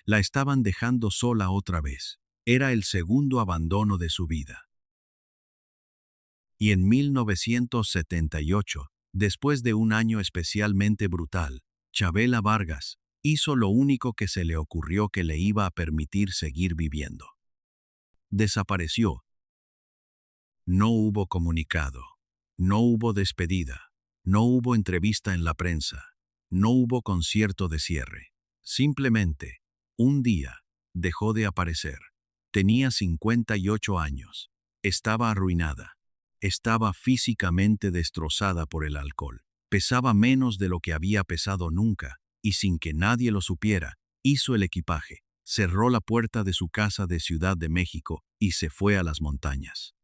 La estaban dejando sola otra vez. Era el segundo abandono de su vida. Y en 1978, después de un año especialmente brutal, Chavela Vargas hizo lo único que se le ocurrió que le iba a permitir seguir viviendo. Desapareció. No hubo comunicado, no hubo despedida, no hubo entrevista en la prensa, no hubo concierto de cierre. Simplemente, un día, dejó de aparecer. Tenía 58 años. Estaba arruinada. Estaba físicamente destrozada por el alcohol. Pesaba menos de lo que había pesado nunca, y sin que nadie lo supiera, hizo el equipaje, cerró la puerta de su casa de Ciudad de México y se fue a las montañas.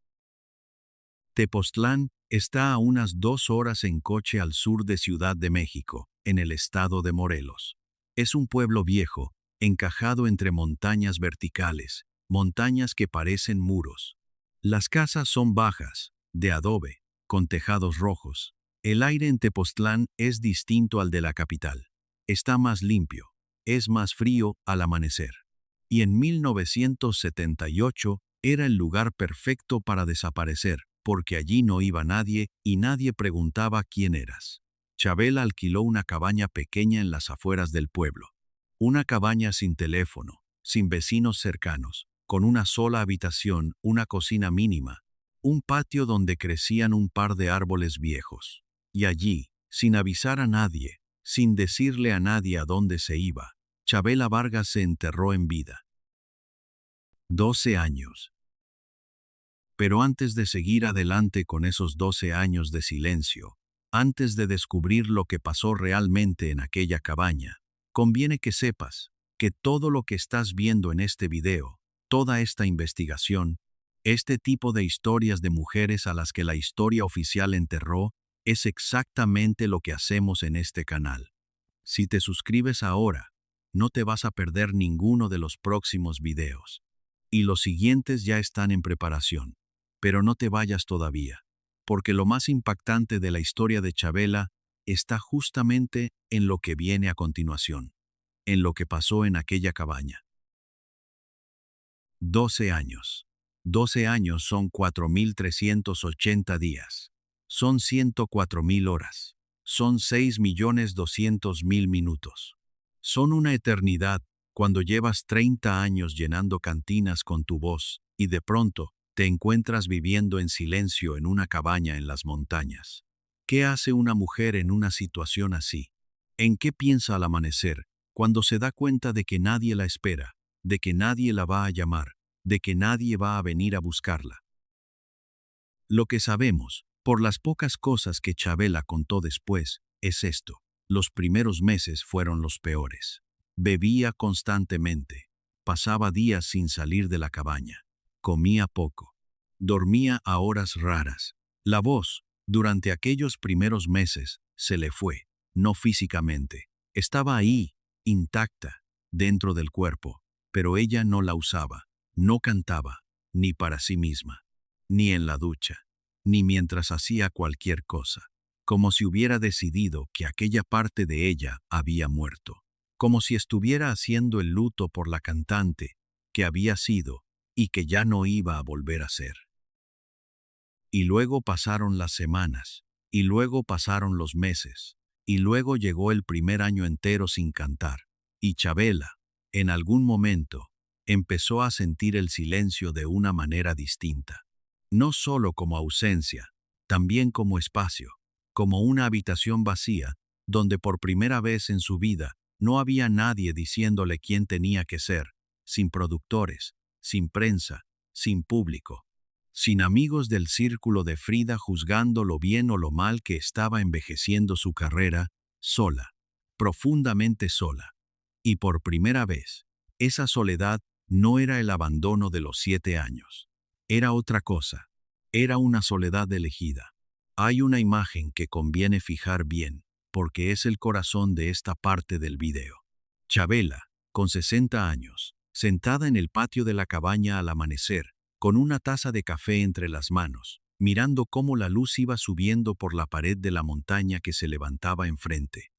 Tepoztlán está a unas 2 horas en coche al sur de Ciudad de México, en el estado de Morelos. Es un pueblo viejo, encajado entre montañas verticales, montañas que parecen muros. Las casas son bajas, de adobe, con tejados rojos. El aire en Tepoztlán es distinto al de la capital. Está más limpio, es más frío al amanecer. Y en 1978 era el lugar perfecto para desaparecer, porque allí no iba nadie y nadie preguntaba quién eras. Chavela alquiló una cabaña pequeña en las afueras del pueblo. Una cabaña sin teléfono, sin vecinos cercanos, con una sola habitación, una cocina mínima, un patio donde crecían un par de árboles viejos. Y allí, sin avisar a nadie, sin decirle a nadie a dónde se iba, Chavela Vargas se enterró en vida. 12 años. Pero antes de seguir adelante con esos 12 años de silencio, antes de descubrir lo que pasó realmente en aquella cabaña, conviene que sepas que todo lo que estás viendo en este video, toda esta investigación, este tipo de historias de mujeres a las que la historia oficial enterró, es exactamente lo que hacemos en este canal. Si te suscribes ahora, no te vas a perder ninguno de los próximos videos. Y los siguientes ya están en preparación. Pero no te vayas todavía, porque lo más impactante de la historia de Chavela está justamente en lo que viene a continuación, en lo que pasó en aquella cabaña. 12 años. 12 años son 4.380 días. Son 104.000 horas. Son 6.200.000 minutos. Son una eternidad cuando llevas 30 años llenando cantinas con tu voz y de pronto te encuentras viviendo en silencio en una cabaña en las montañas. ¿Qué hace una mujer en una situación así? ¿En qué piensa al amanecer cuando se da cuenta de que nadie la espera, de que nadie la va a llamar, de que nadie va a venir a buscarla? Lo que sabemos, por las pocas cosas que Chavela contó después, es esto. Los primeros meses fueron los peores. Bebía constantemente. Pasaba días sin salir de la cabaña. Comía poco. Dormía a horas raras. La voz, durante aquellos primeros meses, se le fue, no físicamente. Estaba ahí, intacta, dentro del cuerpo, pero ella no la usaba, no cantaba, ni para sí misma, ni en la ducha, ni mientras hacía cualquier cosa, como si hubiera decidido que aquella parte de ella había muerto, como si estuviera haciendo el luto por la cantante que había sido y que ya no iba a volver a ser. Y luego pasaron las semanas, y luego pasaron los meses, y luego llegó el primer año entero sin cantar, y Chavela, en algún momento, empezó a sentir el silencio de una manera distinta. No solo como ausencia, también como espacio, como una habitación vacía, donde por primera vez en su vida no había nadie diciéndole quién tenía que ser, sin productores, sin prensa, sin público, sin amigos del círculo de Frida juzgando lo bien o lo mal que estaba envejeciendo su carrera, sola, profundamente sola. Y por primera vez, esa soledad no era el abandono de los 7 años. Era otra cosa. Era una soledad elegida. Hay una imagen que conviene fijar bien, porque es el corazón de esta parte del video. Chavela, con 60 años, sentada en el patio de la cabaña al amanecer, con una taza de café entre las manos, mirando cómo la luz iba subiendo por la pared de la montaña que se levantaba enfrente.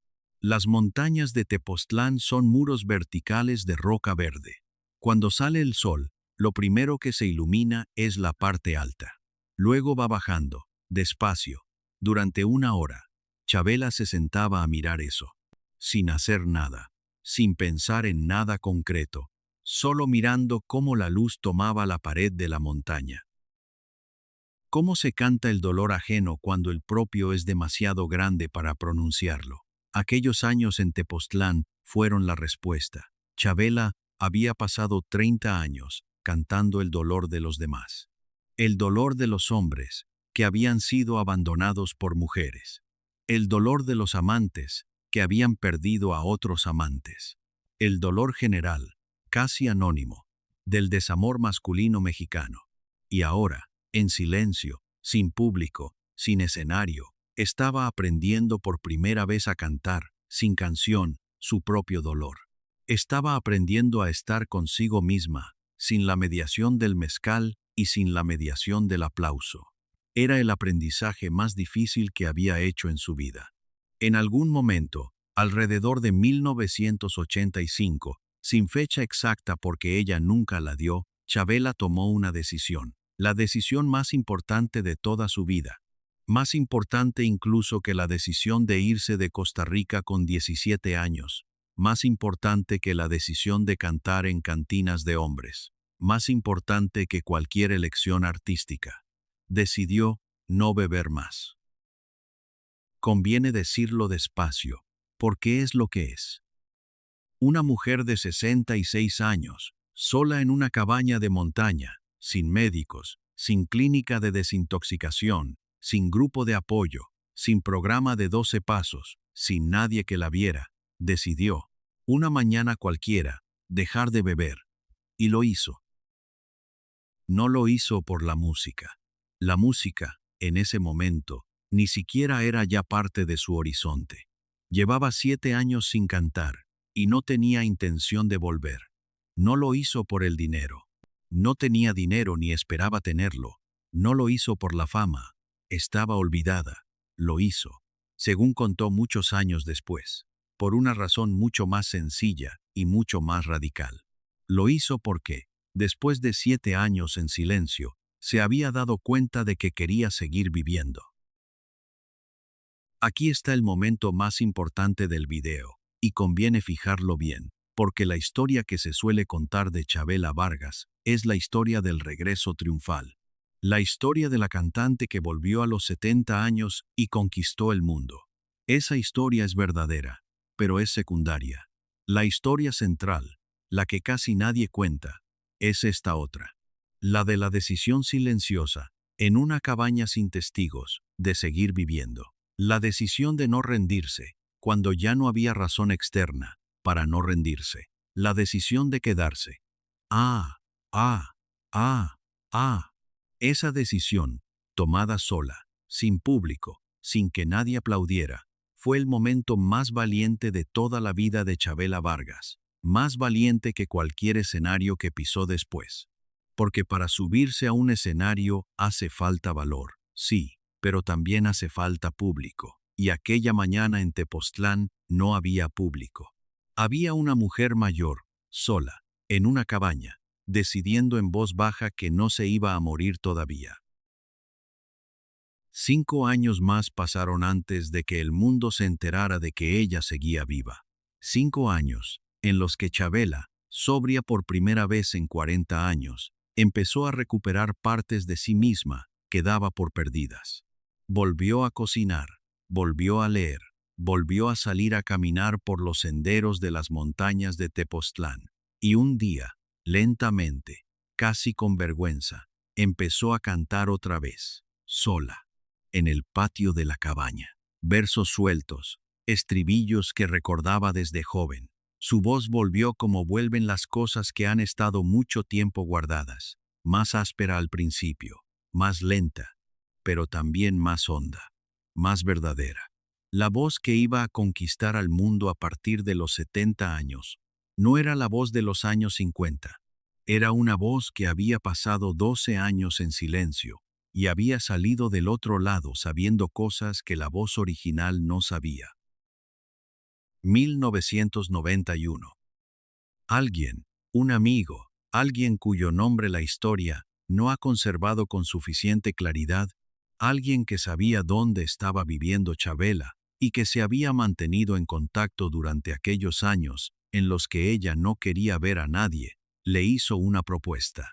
Las montañas de Tepoztlán son muros verticales de roca verde. Cuando sale el sol, lo primero que se ilumina es la parte alta. Luego va bajando, despacio. Durante una hora, Chabela se sentaba a mirar eso, sin hacer nada, sin pensar en nada concreto, solo mirando cómo la luz tomaba la pared de la montaña. ¿Cómo se canta el dolor ajeno cuando el propio es demasiado grande para pronunciarlo? Aquellos años en Tepoztlán fueron la respuesta. Chabela había pasado 30 años cantando el dolor de los demás. El dolor de los hombres que habían sido abandonados por mujeres. El dolor de los amantes que habían perdido a otros amantes. El dolor general, casi anónimo, del desamor masculino mexicano. Y ahora, en silencio, sin público, sin escenario, estaba aprendiendo por primera vez a cantar, sin canción, su propio dolor. Estaba aprendiendo a estar consigo misma, sin la mediación del mezcal y sin la mediación del aplauso. Era el aprendizaje más difícil que había hecho en su vida. En algún momento, alrededor de 1985, sin fecha exacta porque ella nunca la dio, Chabela tomó una decisión, la decisión más importante de toda su vida. Más importante incluso que la decisión de irse de Costa Rica con 17 años. Más importante que la decisión de cantar en cantinas de hombres. Más importante que cualquier elección artística. Decidió no beber más. Conviene decirlo despacio, porque es lo que es. Una mujer de 66 años, sola en una cabaña de montaña, sin médicos, sin clínica de desintoxicación, sin grupo de apoyo, sin programa de 12 pasos, sin nadie que la viera, decidió, una mañana cualquiera, dejar de beber. Y lo hizo. No lo hizo por la música. La música, en ese momento, ni siquiera era ya parte de su horizonte. Llevaba 7 años sin cantar, y no tenía intención de volver. No lo hizo por el dinero. No tenía dinero ni esperaba tenerlo. No lo hizo por la fama. Estaba olvidada. Lo hizo, según contó muchos años después, por una razón mucho más sencilla y mucho más radical. Lo hizo porque, después de 7 años en silencio, se había dado cuenta de que quería seguir viviendo. Aquí está el momento más importante del video, y conviene fijarlo bien, porque la historia que se suele contar de Chabela Vargas es la historia del regreso triunfal. La historia de la cantante que volvió a los 70 años y conquistó el mundo. Esa historia es verdadera, pero es secundaria. La historia central, la que casi nadie cuenta, es esta otra. La de la decisión silenciosa, en una cabaña sin testigos, de seguir viviendo. La decisión de no rendirse, cuando ya no había razón externa para no rendirse. La decisión de quedarse. Esa decisión, tomada sola, sin público, sin que nadie aplaudiera, fue el momento más valiente de toda la vida de Chabela Vargas, más valiente que cualquier escenario que pisó después. Porque para subirse a un escenario hace falta valor, sí, pero también hace falta público. Y aquella mañana en Tepoztlán no había público. Había una mujer mayor, sola, en una cabaña, decidiendo en voz baja que no se iba a morir todavía. 5 años más pasaron antes de que el mundo se enterara de que ella seguía viva. 5 años, en los que Chabela, sobria por primera vez en 40 años, empezó a recuperar partes de sí misma que daba por perdidas. Volvió a cocinar, volvió a leer, volvió a salir a caminar por los senderos de las montañas de Tepoztlán. Y un día, lentamente, casi con vergüenza, empezó a cantar otra vez, sola, en el patio de la cabaña. Versos sueltos, estribillos que recordaba desde joven. Su voz volvió como vuelven las cosas que han estado mucho tiempo guardadas, más áspera al principio, más lenta, pero también más honda, más verdadera. La voz que iba a conquistar al mundo a partir de los 70 años, no era la voz de los años 50. Era una voz que había pasado 12 años en silencio y había salido del otro lado sabiendo cosas que la voz original no sabía. 1991. Alguien, un amigo, alguien cuyo nombre la historia no ha conservado con suficiente claridad, alguien que sabía dónde estaba viviendo Chabela y que se había mantenido en contacto durante aquellos años en los que ella no quería ver a nadie, le hizo una propuesta.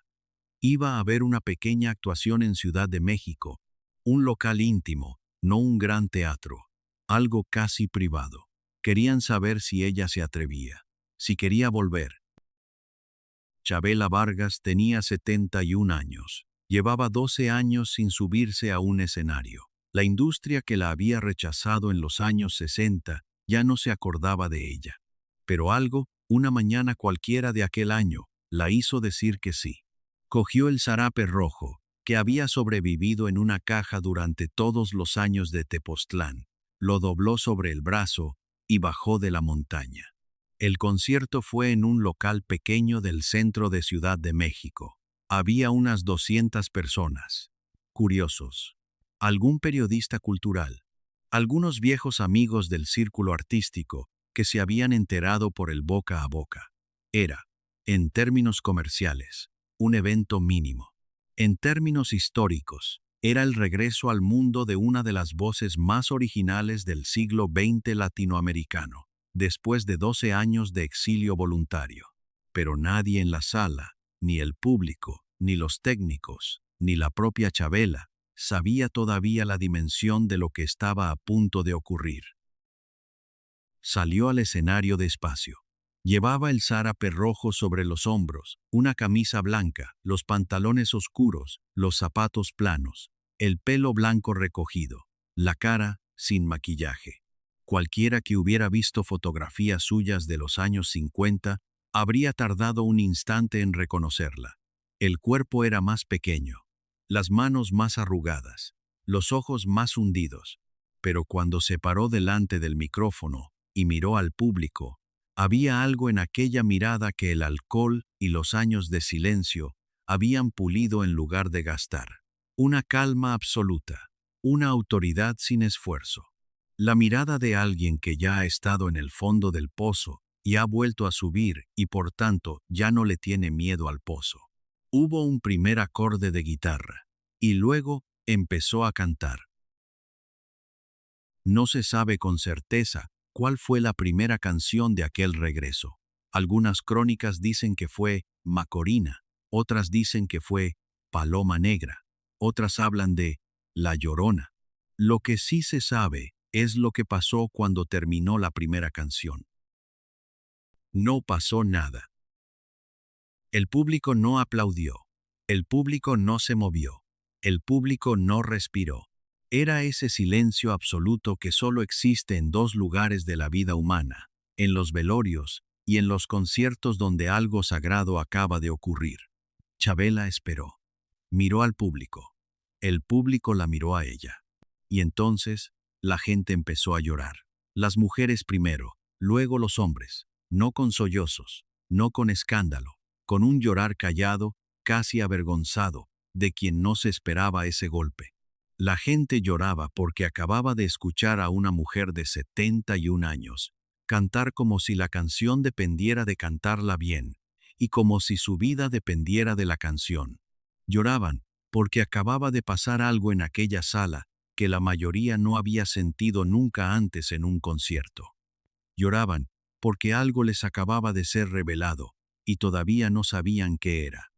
Iba a haber una pequeña actuación en Ciudad de México, un local íntimo, no un gran teatro, algo casi privado. Querían saber si ella se atrevía, si quería volver. Chabela Vargas tenía 71 años. Llevaba 12 años sin subirse a un escenario. La industria que la había rechazado en los años 60 ya no se acordaba de ella. Pero algo, una mañana cualquiera de aquel año, la hizo decir que sí. Cogió el zarape rojo, que había sobrevivido en una caja durante todos los años de Tepoztlán, lo dobló sobre el brazo y bajó de la montaña. El concierto fue en un local pequeño del centro de Ciudad de México. Había unas 200 personas. Curiosos. Algún periodista cultural. Algunos viejos amigos del círculo artístico que se habían enterado por el boca a boca. Era, en términos comerciales, un evento mínimo. En términos históricos, era el regreso al mundo de una de las voces más originales del siglo XX latinoamericano, después de 12 años de exilio voluntario. Pero nadie en la sala, ni el público, ni los técnicos, ni la propia Chabela, sabía todavía la dimensión de lo que estaba a punto de ocurrir. Salió al escenario despacio. Llevaba el zarape rojo sobre los hombros, una camisa blanca, los pantalones oscuros, los zapatos planos, el pelo blanco recogido, la cara sin maquillaje. Cualquiera que hubiera visto fotografías suyas de los años 50 habría tardado un instante en reconocerla. El cuerpo era más pequeño, las manos más arrugadas, los ojos más hundidos, pero cuando se paró delante del micrófono y miró al público, había algo en aquella mirada que el alcohol y los años de silencio habían pulido en lugar de gastar. Una calma absoluta, una autoridad sin esfuerzo. La mirada de alguien que ya ha estado en el fondo del pozo y ha vuelto a subir y por tanto ya no le tiene miedo al pozo. Hubo un primer acorde de guitarra y luego empezó a cantar. No se sabe con certeza cuál fue la primera canción de aquel regreso. Algunas crónicas dicen que fue Macorina, otras dicen que fue Paloma Negra, otras hablan de La Llorona. Lo que sí se sabe es lo que pasó cuando terminó la primera canción. No pasó nada. El público no aplaudió. El público no se movió. El público no respiró. Era ese silencio absoluto que solo existe en dos lugares de la vida humana, en los velorios y en los conciertos donde algo sagrado acaba de ocurrir. Chabela esperó. Miró al público. El público la miró a ella. Y entonces, la gente empezó a llorar. Las mujeres primero, luego los hombres, no con sollozos, no con escándalo, con un llorar callado, casi avergonzado, de quien no se esperaba ese golpe. La gente lloraba porque acababa de escuchar a una mujer de 71 años cantar como si la canción dependiera de cantarla bien, y como si su vida dependiera de la canción. Lloraban porque acababa de pasar algo en aquella sala que la mayoría no había sentido nunca antes en un concierto. Lloraban porque algo les acababa de ser revelado y todavía no sabían qué era.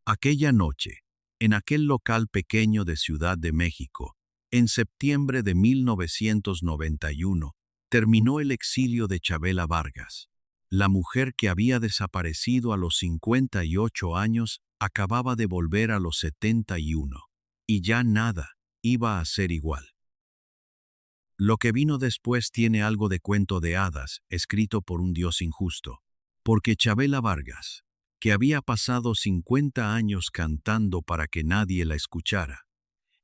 Aquella noche, en aquel local pequeño de Ciudad de México, en septiembre de 1991, terminó el exilio de Chabela Vargas. La mujer que había desaparecido a los 58 años acababa de volver a los 71, y ya nada iba a ser igual. Lo que vino después tiene algo de cuento de hadas, escrito por un dios injusto, porque Chabela Vargas, que había pasado 50 años cantando para que nadie la escuchara,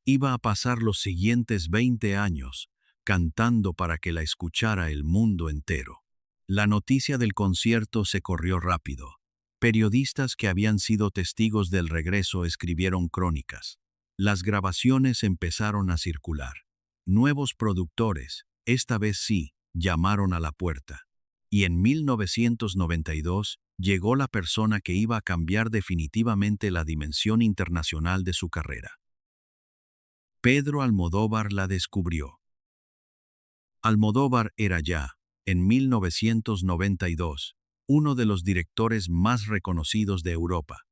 iba a pasar los siguientes 20 años cantando para que la escuchara el mundo entero. La noticia del concierto se corrió rápido. Periodistas que habían sido testigos del regreso escribieron crónicas. Las grabaciones empezaron a circular. Nuevos productores, esta vez sí, llamaron a la puerta. Y en 1992 llegó la persona que iba a cambiar definitivamente la dimensión internacional de su carrera. Pedro Almodóvar la descubrió. Almodóvar era ya, en 1992, uno de los directores más reconocidos de Europa.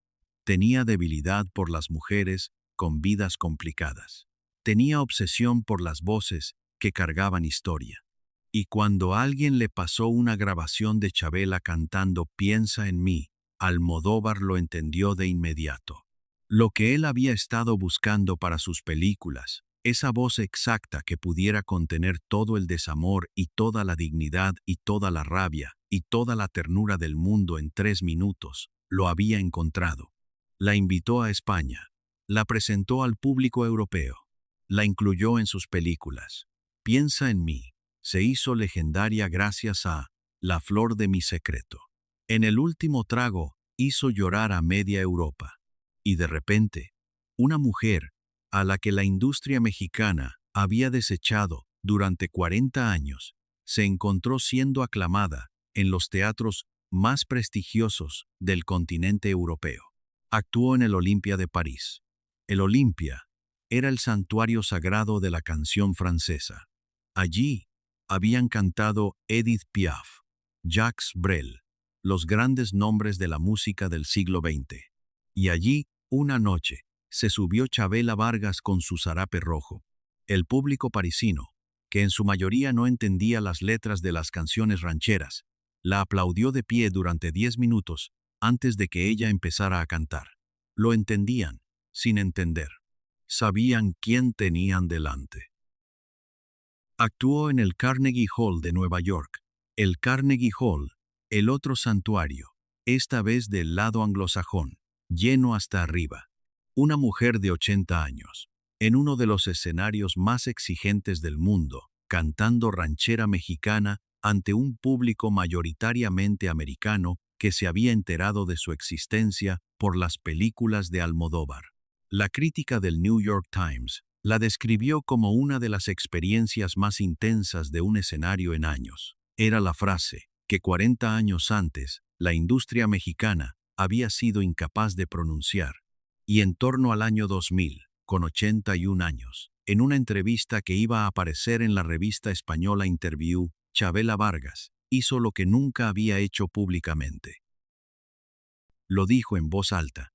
Tenía debilidad por las mujeres con vidas complicadas. Tenía obsesión por las voces que cargaban historia. Y cuando alguien le pasó una grabación de Chabela cantando Piensa en mí, Almodóvar lo entendió de inmediato. Lo que él había estado buscando para sus películas, esa voz exacta que pudiera contener todo el desamor y toda la dignidad y toda la rabia y toda la ternura del mundo en 3 minutos, lo había encontrado. La invitó a España, la presentó al público europeo, la incluyó en sus películas. Piensa en mí se hizo legendaria gracias a La flor de mi secreto. En el último trago hizo llorar a media Europa. Y de repente, una mujer, a la que la industria mexicana había desechado durante 40 años, se encontró siendo aclamada en los teatros más prestigiosos del continente europeo. Actuó en el Olympia de París. El Olympia era el santuario sagrado de la canción francesa. Allí habían cantado Edith Piaf, Jacques Brel, los grandes nombres de la música del siglo XX. Y allí, una noche, se subió Chabela Vargas con su zarape rojo. El público parisino, que en su mayoría no entendía las letras de las canciones rancheras, la aplaudió de pie durante 10 minutos antes de que ella empezara a cantar. Lo entendían, sin entender. Sabían quién tenían delante. Actuó en el Carnegie Hall de Nueva York. El Carnegie Hall, el otro santuario, esta vez del lado anglosajón, lleno hasta arriba. Una mujer de 80 años, en uno de los escenarios más exigentes del mundo, cantando ranchera mexicana ante un público mayoritariamente americano que se había enterado de su existencia por las películas de Almodóvar. La crítica del New York Times la describió como una de las experiencias más intensas de un escenario en años. Era la frase que 40 años antes la industria mexicana había sido incapaz de pronunciar. Y en torno al año 2000, con 81 años, en una entrevista que iba a aparecer en la revista española Interview, Chabela Vargas hizo lo que nunca había hecho públicamente. Lo dijo en voz alta.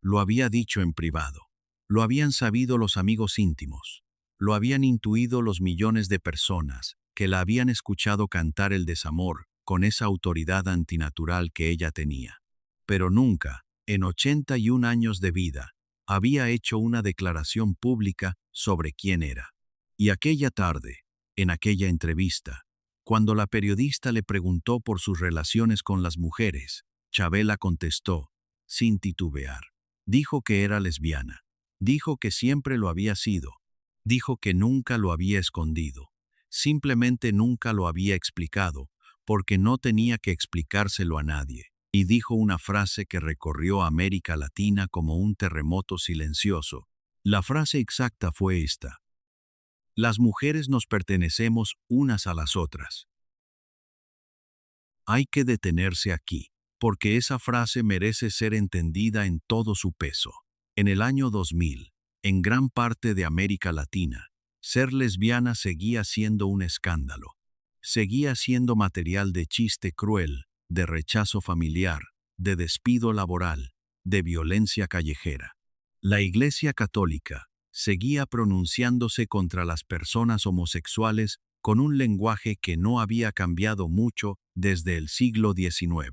Lo había dicho en privado. Lo habían sabido los amigos íntimos. Lo habían intuido los millones de personas que la habían escuchado cantar el desamor con esa autoridad antinatural que ella tenía. Pero nunca, en 81 años de vida, había hecho una declaración pública sobre quién era. Y aquella tarde, en aquella entrevista, cuando la periodista le preguntó por sus relaciones con las mujeres, Chabela contestó, sin titubear. Dijo que era lesbiana. Dijo que siempre lo había sido. Dijo que nunca lo había escondido. Simplemente nunca lo había explicado, porque no tenía que explicárselo a nadie. Y dijo una frase que recorrió América Latina como un terremoto silencioso. La frase exacta fue esta: las mujeres nos pertenecemos unas a las otras. Hay que detenerse aquí, porque esa frase merece ser entendida en todo su peso. En el año 2000, en gran parte de América Latina, ser lesbiana seguía siendo un escándalo. Seguía siendo material de chiste cruel, de rechazo familiar, de despido laboral, de violencia callejera. La Iglesia Católica seguía pronunciándose contra las personas homosexuales con un lenguaje que no había cambiado mucho desde el siglo XIX.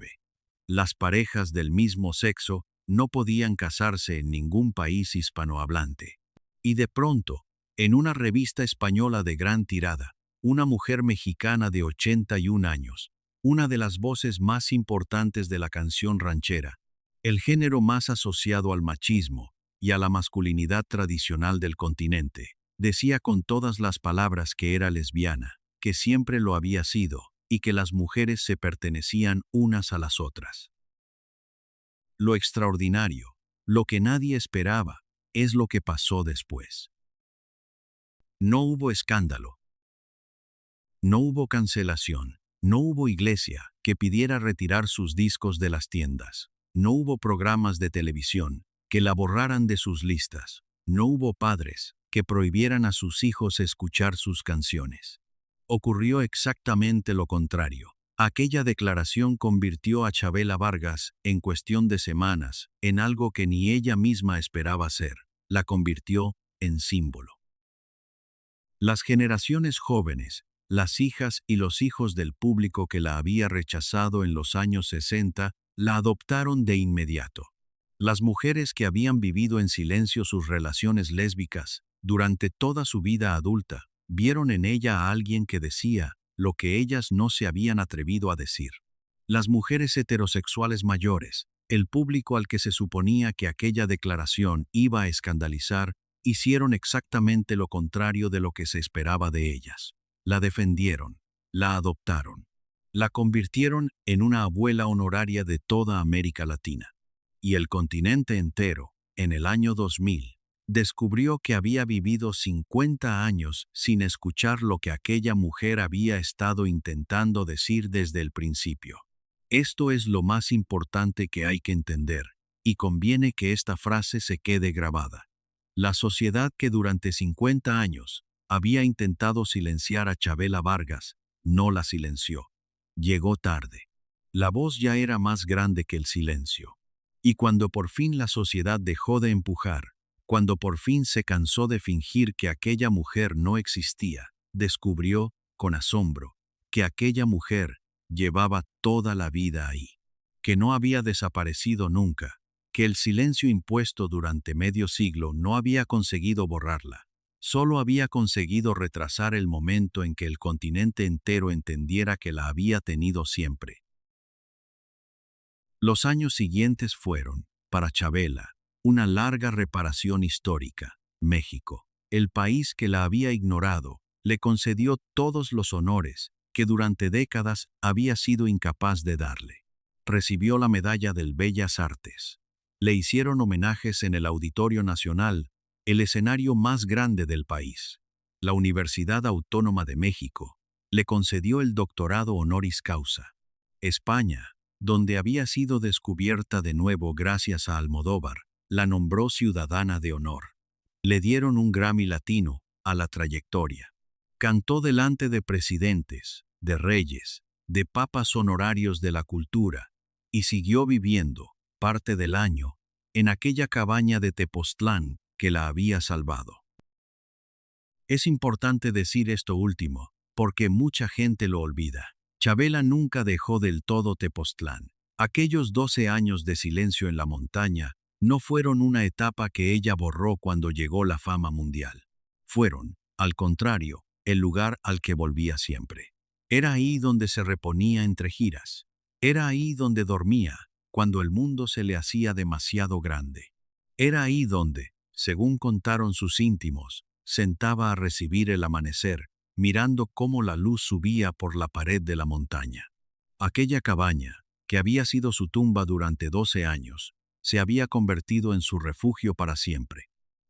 Las parejas del mismo sexo no podían casarse en ningún país hispanohablante. Y de pronto, en una revista española de gran tirada, una mujer mexicana de 81 años, una de las voces más importantes de la canción ranchera, el género más asociado al machismo y a la masculinidad tradicional del continente, decía con todas las palabras que era lesbiana, que siempre lo había sido, y que las mujeres se pertenecían unas a las otras. lo extraordinario, lo que nadie esperaba, es lo que pasó después. No hubo escándalo, no hubo cancelación, no hubo iglesia que pidiera retirar sus discos de las tiendas, no hubo programas de televisión que la borraran de sus listas, no hubo padres que prohibieran a sus hijos escuchar sus canciones. Ocurrió exactamente lo contrario. Aquella declaración convirtió a Chavela Vargas, en cuestión de semanas, en algo que ni ella misma esperaba ser. La convirtió en símbolo. Las generaciones jóvenes, las hijas y los hijos del público que la había rechazado en los años 60, la adoptaron de inmediato. Las mujeres que habían vivido en silencio sus relaciones lésbicas durante toda su vida adulta, vieron en ella a alguien que decía lo que ellas no se habían atrevido a decir. Las mujeres heterosexuales mayores, el público al que se suponía que aquella declaración iba a escandalizar, hicieron exactamente lo contrario de lo que se esperaba de ellas. La defendieron, la adoptaron, la convirtieron en una abuela honoraria de toda América Latina. Y el continente entero, en el año 2000, descubrió que había vivido 50 años sin escuchar lo que aquella mujer había estado intentando decir desde el principio. Esto es lo más importante que hay que entender, y conviene que esta frase se quede grabada. La sociedad que durante 50 años había intentado silenciar a Chavela Vargas, no la silenció. Llegó tarde. La voz ya era más grande que el silencio. Y cuando por fin la sociedad dejó de empujar, cuando por fin se cansó de fingir que aquella mujer no existía, descubrió, con asombro, que aquella mujer llevaba toda la vida ahí, que no había desaparecido nunca, que el silencio impuesto durante medio siglo no había conseguido borrarla, solo había conseguido retrasar el momento en que el continente entero entendiera que la había tenido siempre. Los años siguientes fueron, para Chavela, una larga reparación histórica. México, el país que la había ignorado, le concedió todos los honores que durante décadas había sido incapaz de darle. Recibió la medalla del Bellas Artes. Le hicieron homenajes en el Auditorio Nacional, el escenario más grande del país. La Universidad Autónoma de México le concedió el doctorado honoris causa. España, donde había sido descubierta de nuevo gracias a Almodóvar, la nombró ciudadana de honor. Le dieron un Grammy Latino a la trayectoria. Cantó delante de presidentes, de reyes, de papas honorarios de la cultura, y siguió viviendo, parte del año, en aquella cabaña de Tepoztlán que la había salvado. Es importante decir esto último, porque mucha gente lo olvida. Chavela nunca dejó del todo Tepoztlán. Aquellos 12 años de silencio en la montaña no fueron una etapa que ella borró cuando llegó la fama mundial. Fueron, al contrario, el lugar al que volvía siempre. Era ahí donde se reponía entre giras. Era ahí donde dormía, cuando el mundo se le hacía demasiado grande. Era ahí donde, según contaron sus íntimos, sentaba a recibir el amanecer, mirando cómo la luz subía por la pared de la montaña. Aquella cabaña, que había sido su tumba durante 12 años, se había convertido en su refugio para siempre.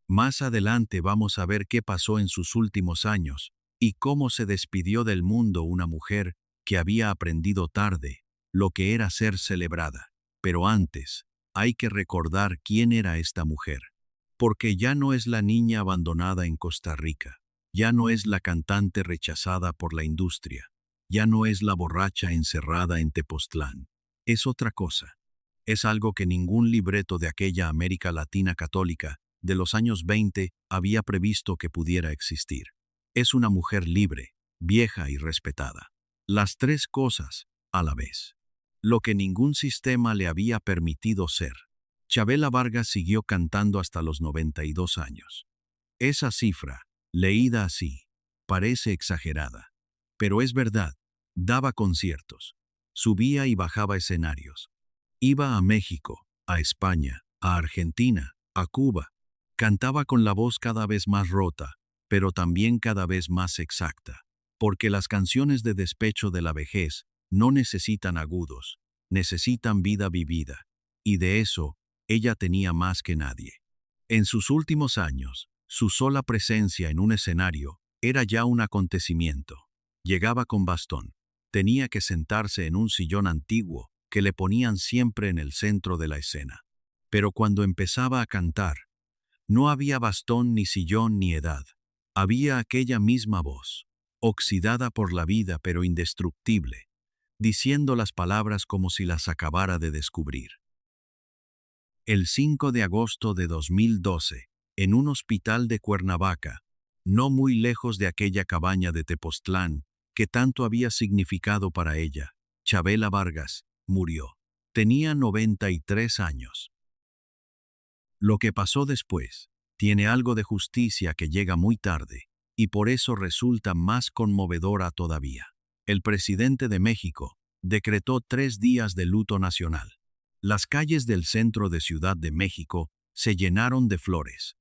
Más adelante vamos a ver qué pasó en sus últimos años y cómo se despidió del mundo una mujer que había aprendido tarde lo que era ser celebrada. Pero antes, hay que recordar quién era esta mujer. Porque ya no es la niña abandonada en Costa Rica, ya no es la cantante rechazada por la industria, ya no es la borracha encerrada en Tepoztlán. Es otra cosa. Es algo que ningún libreto de aquella América Latina católica de los años 20 había previsto que pudiera existir. Es una mujer libre, vieja y respetada. Las tres cosas, a la vez. Lo que ningún sistema le había permitido ser. Chavela Vargas siguió cantando hasta los 92 años. Esa cifra, leída así, parece exagerada. Pero es verdad, daba conciertos, subía y bajaba escenarios. Iba a México, a España, a Argentina, a Cuba. Cantaba con la voz cada vez más rota, pero también cada vez más exacta. Porque las canciones de despecho de la vejez no necesitan agudos, necesitan vida vivida. y de eso ella tenía más que nadie. En sus últimos años, su sola presencia en un escenario era ya un acontecimiento. Llegaba con bastón. Tenía que sentarse en un sillón antiguo que le ponían siempre en el centro de la escena. Pero cuando empezaba a cantar, no había bastón ni sillón ni edad. Había aquella misma voz, oxidada por la vida pero indestructible, diciendo las palabras como si las acabara de descubrir. El 5 de agosto de 2012, en un hospital de Cuernavaca, no muy lejos de aquella cabaña de Tepoztlán, que tanto había significado para ella, Chabela Vargas murió. Tenía 93 años. Lo que pasó después tiene algo de justicia que llega muy tarde, y por eso resulta más conmovedora todavía. El presidente de México decretó 3 días de luto nacional. Las calles del centro de Ciudad de México se llenaron de flores.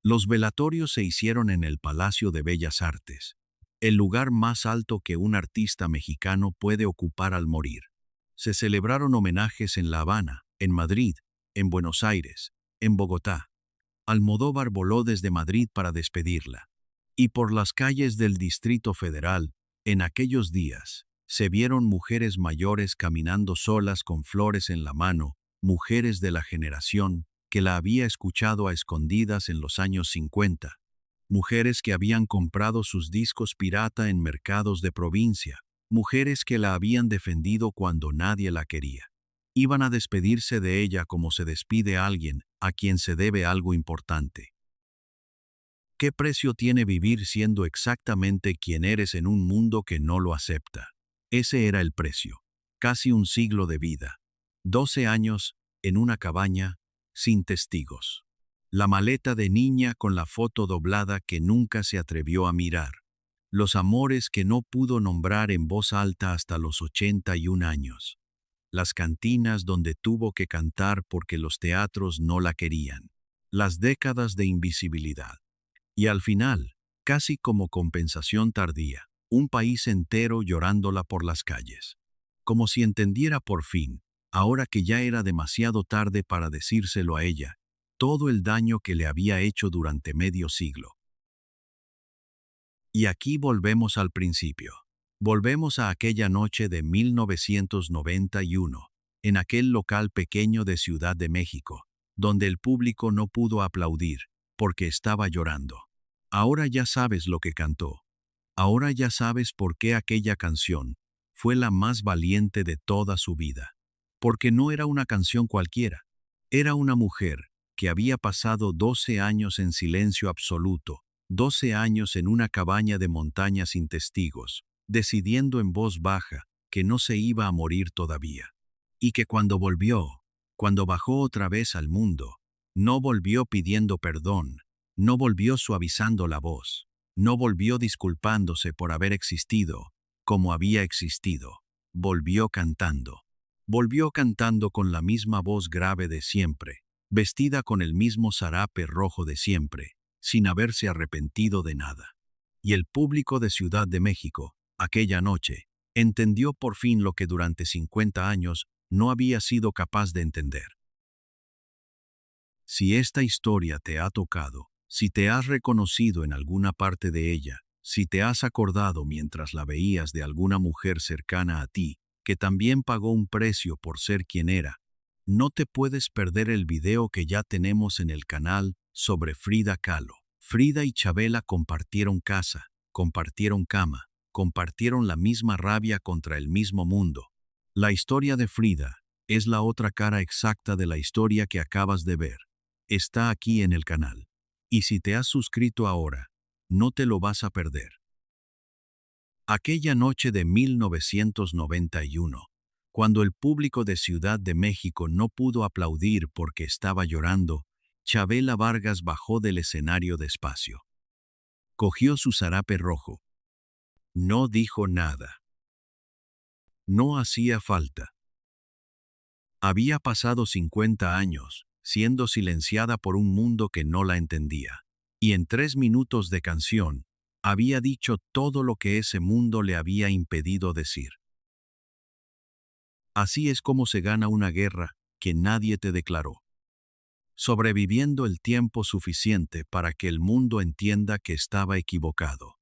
Los velatorios se hicieron en el Palacio de Bellas Artes, el lugar más alto que un artista mexicano puede ocupar al morir. Se celebraron homenajes en La Habana, en Madrid, en Buenos Aires, en Bogotá. Almodóvar voló desde Madrid para despedirla. Y por las calles del Distrito Federal, en aquellos días, se vieron mujeres mayores caminando solas con flores en la mano, mujeres de la generación que la había escuchado a escondidas en los años 50, mujeres que habían comprado sus discos pirata en mercados de provincia, mujeres que la habían defendido cuando nadie la quería. Iban a despedirse de ella como se despide a alguien a quien se debe algo importante. ¿Qué precio tiene vivir siendo exactamente quien eres en un mundo que no lo acepta? Ese era el precio. Casi un siglo de vida. 12 años, en una cabaña, sin testigos. La maleta de niña con la foto doblada que nunca se atrevió a mirar. Los amores que no pudo nombrar en voz alta hasta los 81 años. Las cantinas donde tuvo que cantar porque los teatros no la querían. Las décadas de invisibilidad. Y al final, casi como compensación tardía, un país entero llorándola por las calles. Como si entendiera por fin, ahora que ya era demasiado tarde para decírselo a ella, todo el daño que le había hecho durante medio siglo. Y aquí volvemos al principio. Volvemos a aquella noche de 1991, en aquel local pequeño de Ciudad de México, donde el público no pudo aplaudir, porque estaba llorando. Ahora ya sabes lo que cantó. Ahora ya sabes por qué aquella canción fue la más valiente de toda su vida. Porque no era una canción cualquiera. Era una mujer que había pasado 12 años en silencio absoluto, 12 años en una cabaña de montaña sin testigos, decidiendo en voz baja que no se iba a morir todavía. Y que cuando volvió, cuando bajó otra vez al mundo, no volvió pidiendo perdón, no volvió suavizando la voz, no volvió disculpándose por haber existido como había existido, volvió cantando. Volvió cantando con la misma voz grave de siempre, vestida con el mismo zarape rojo de siempre, sin haberse arrepentido de nada. Y el público de Ciudad de México, aquella noche, entendió por fin lo que durante 50 años no había sido capaz de entender. Si esta historia te ha tocado, si te has reconocido en alguna parte de ella, si te has acordado mientras la veías de alguna mujer cercana a ti, que también pagó un precio por ser quien era, no te puedes perder el video que ya tenemos en el canal sobre Frida Kahlo. Frida y Chabela compartieron casa, compartieron cama, compartieron la misma rabia contra el mismo mundo. La historia de Frida es la otra cara exacta de la historia que acabas de ver. Está aquí en el canal. Y si te has suscrito ahora, no te lo vas a perder. Aquella noche de 1991, cuando el público de Ciudad de México no pudo aplaudir porque estaba llorando, Chabela Vargas bajó del escenario despacio. Cogió su zarape rojo. No dijo nada. No hacía falta. Había pasado 50 años, siendo silenciada por un mundo que no la entendía. Y en 3 minutos de canción, había dicho todo lo que ese mundo le había impedido decir. Así es como se gana una guerra que nadie te declaró. Sobreviviendo el tiempo suficiente para que el mundo entienda que estaba equivocado.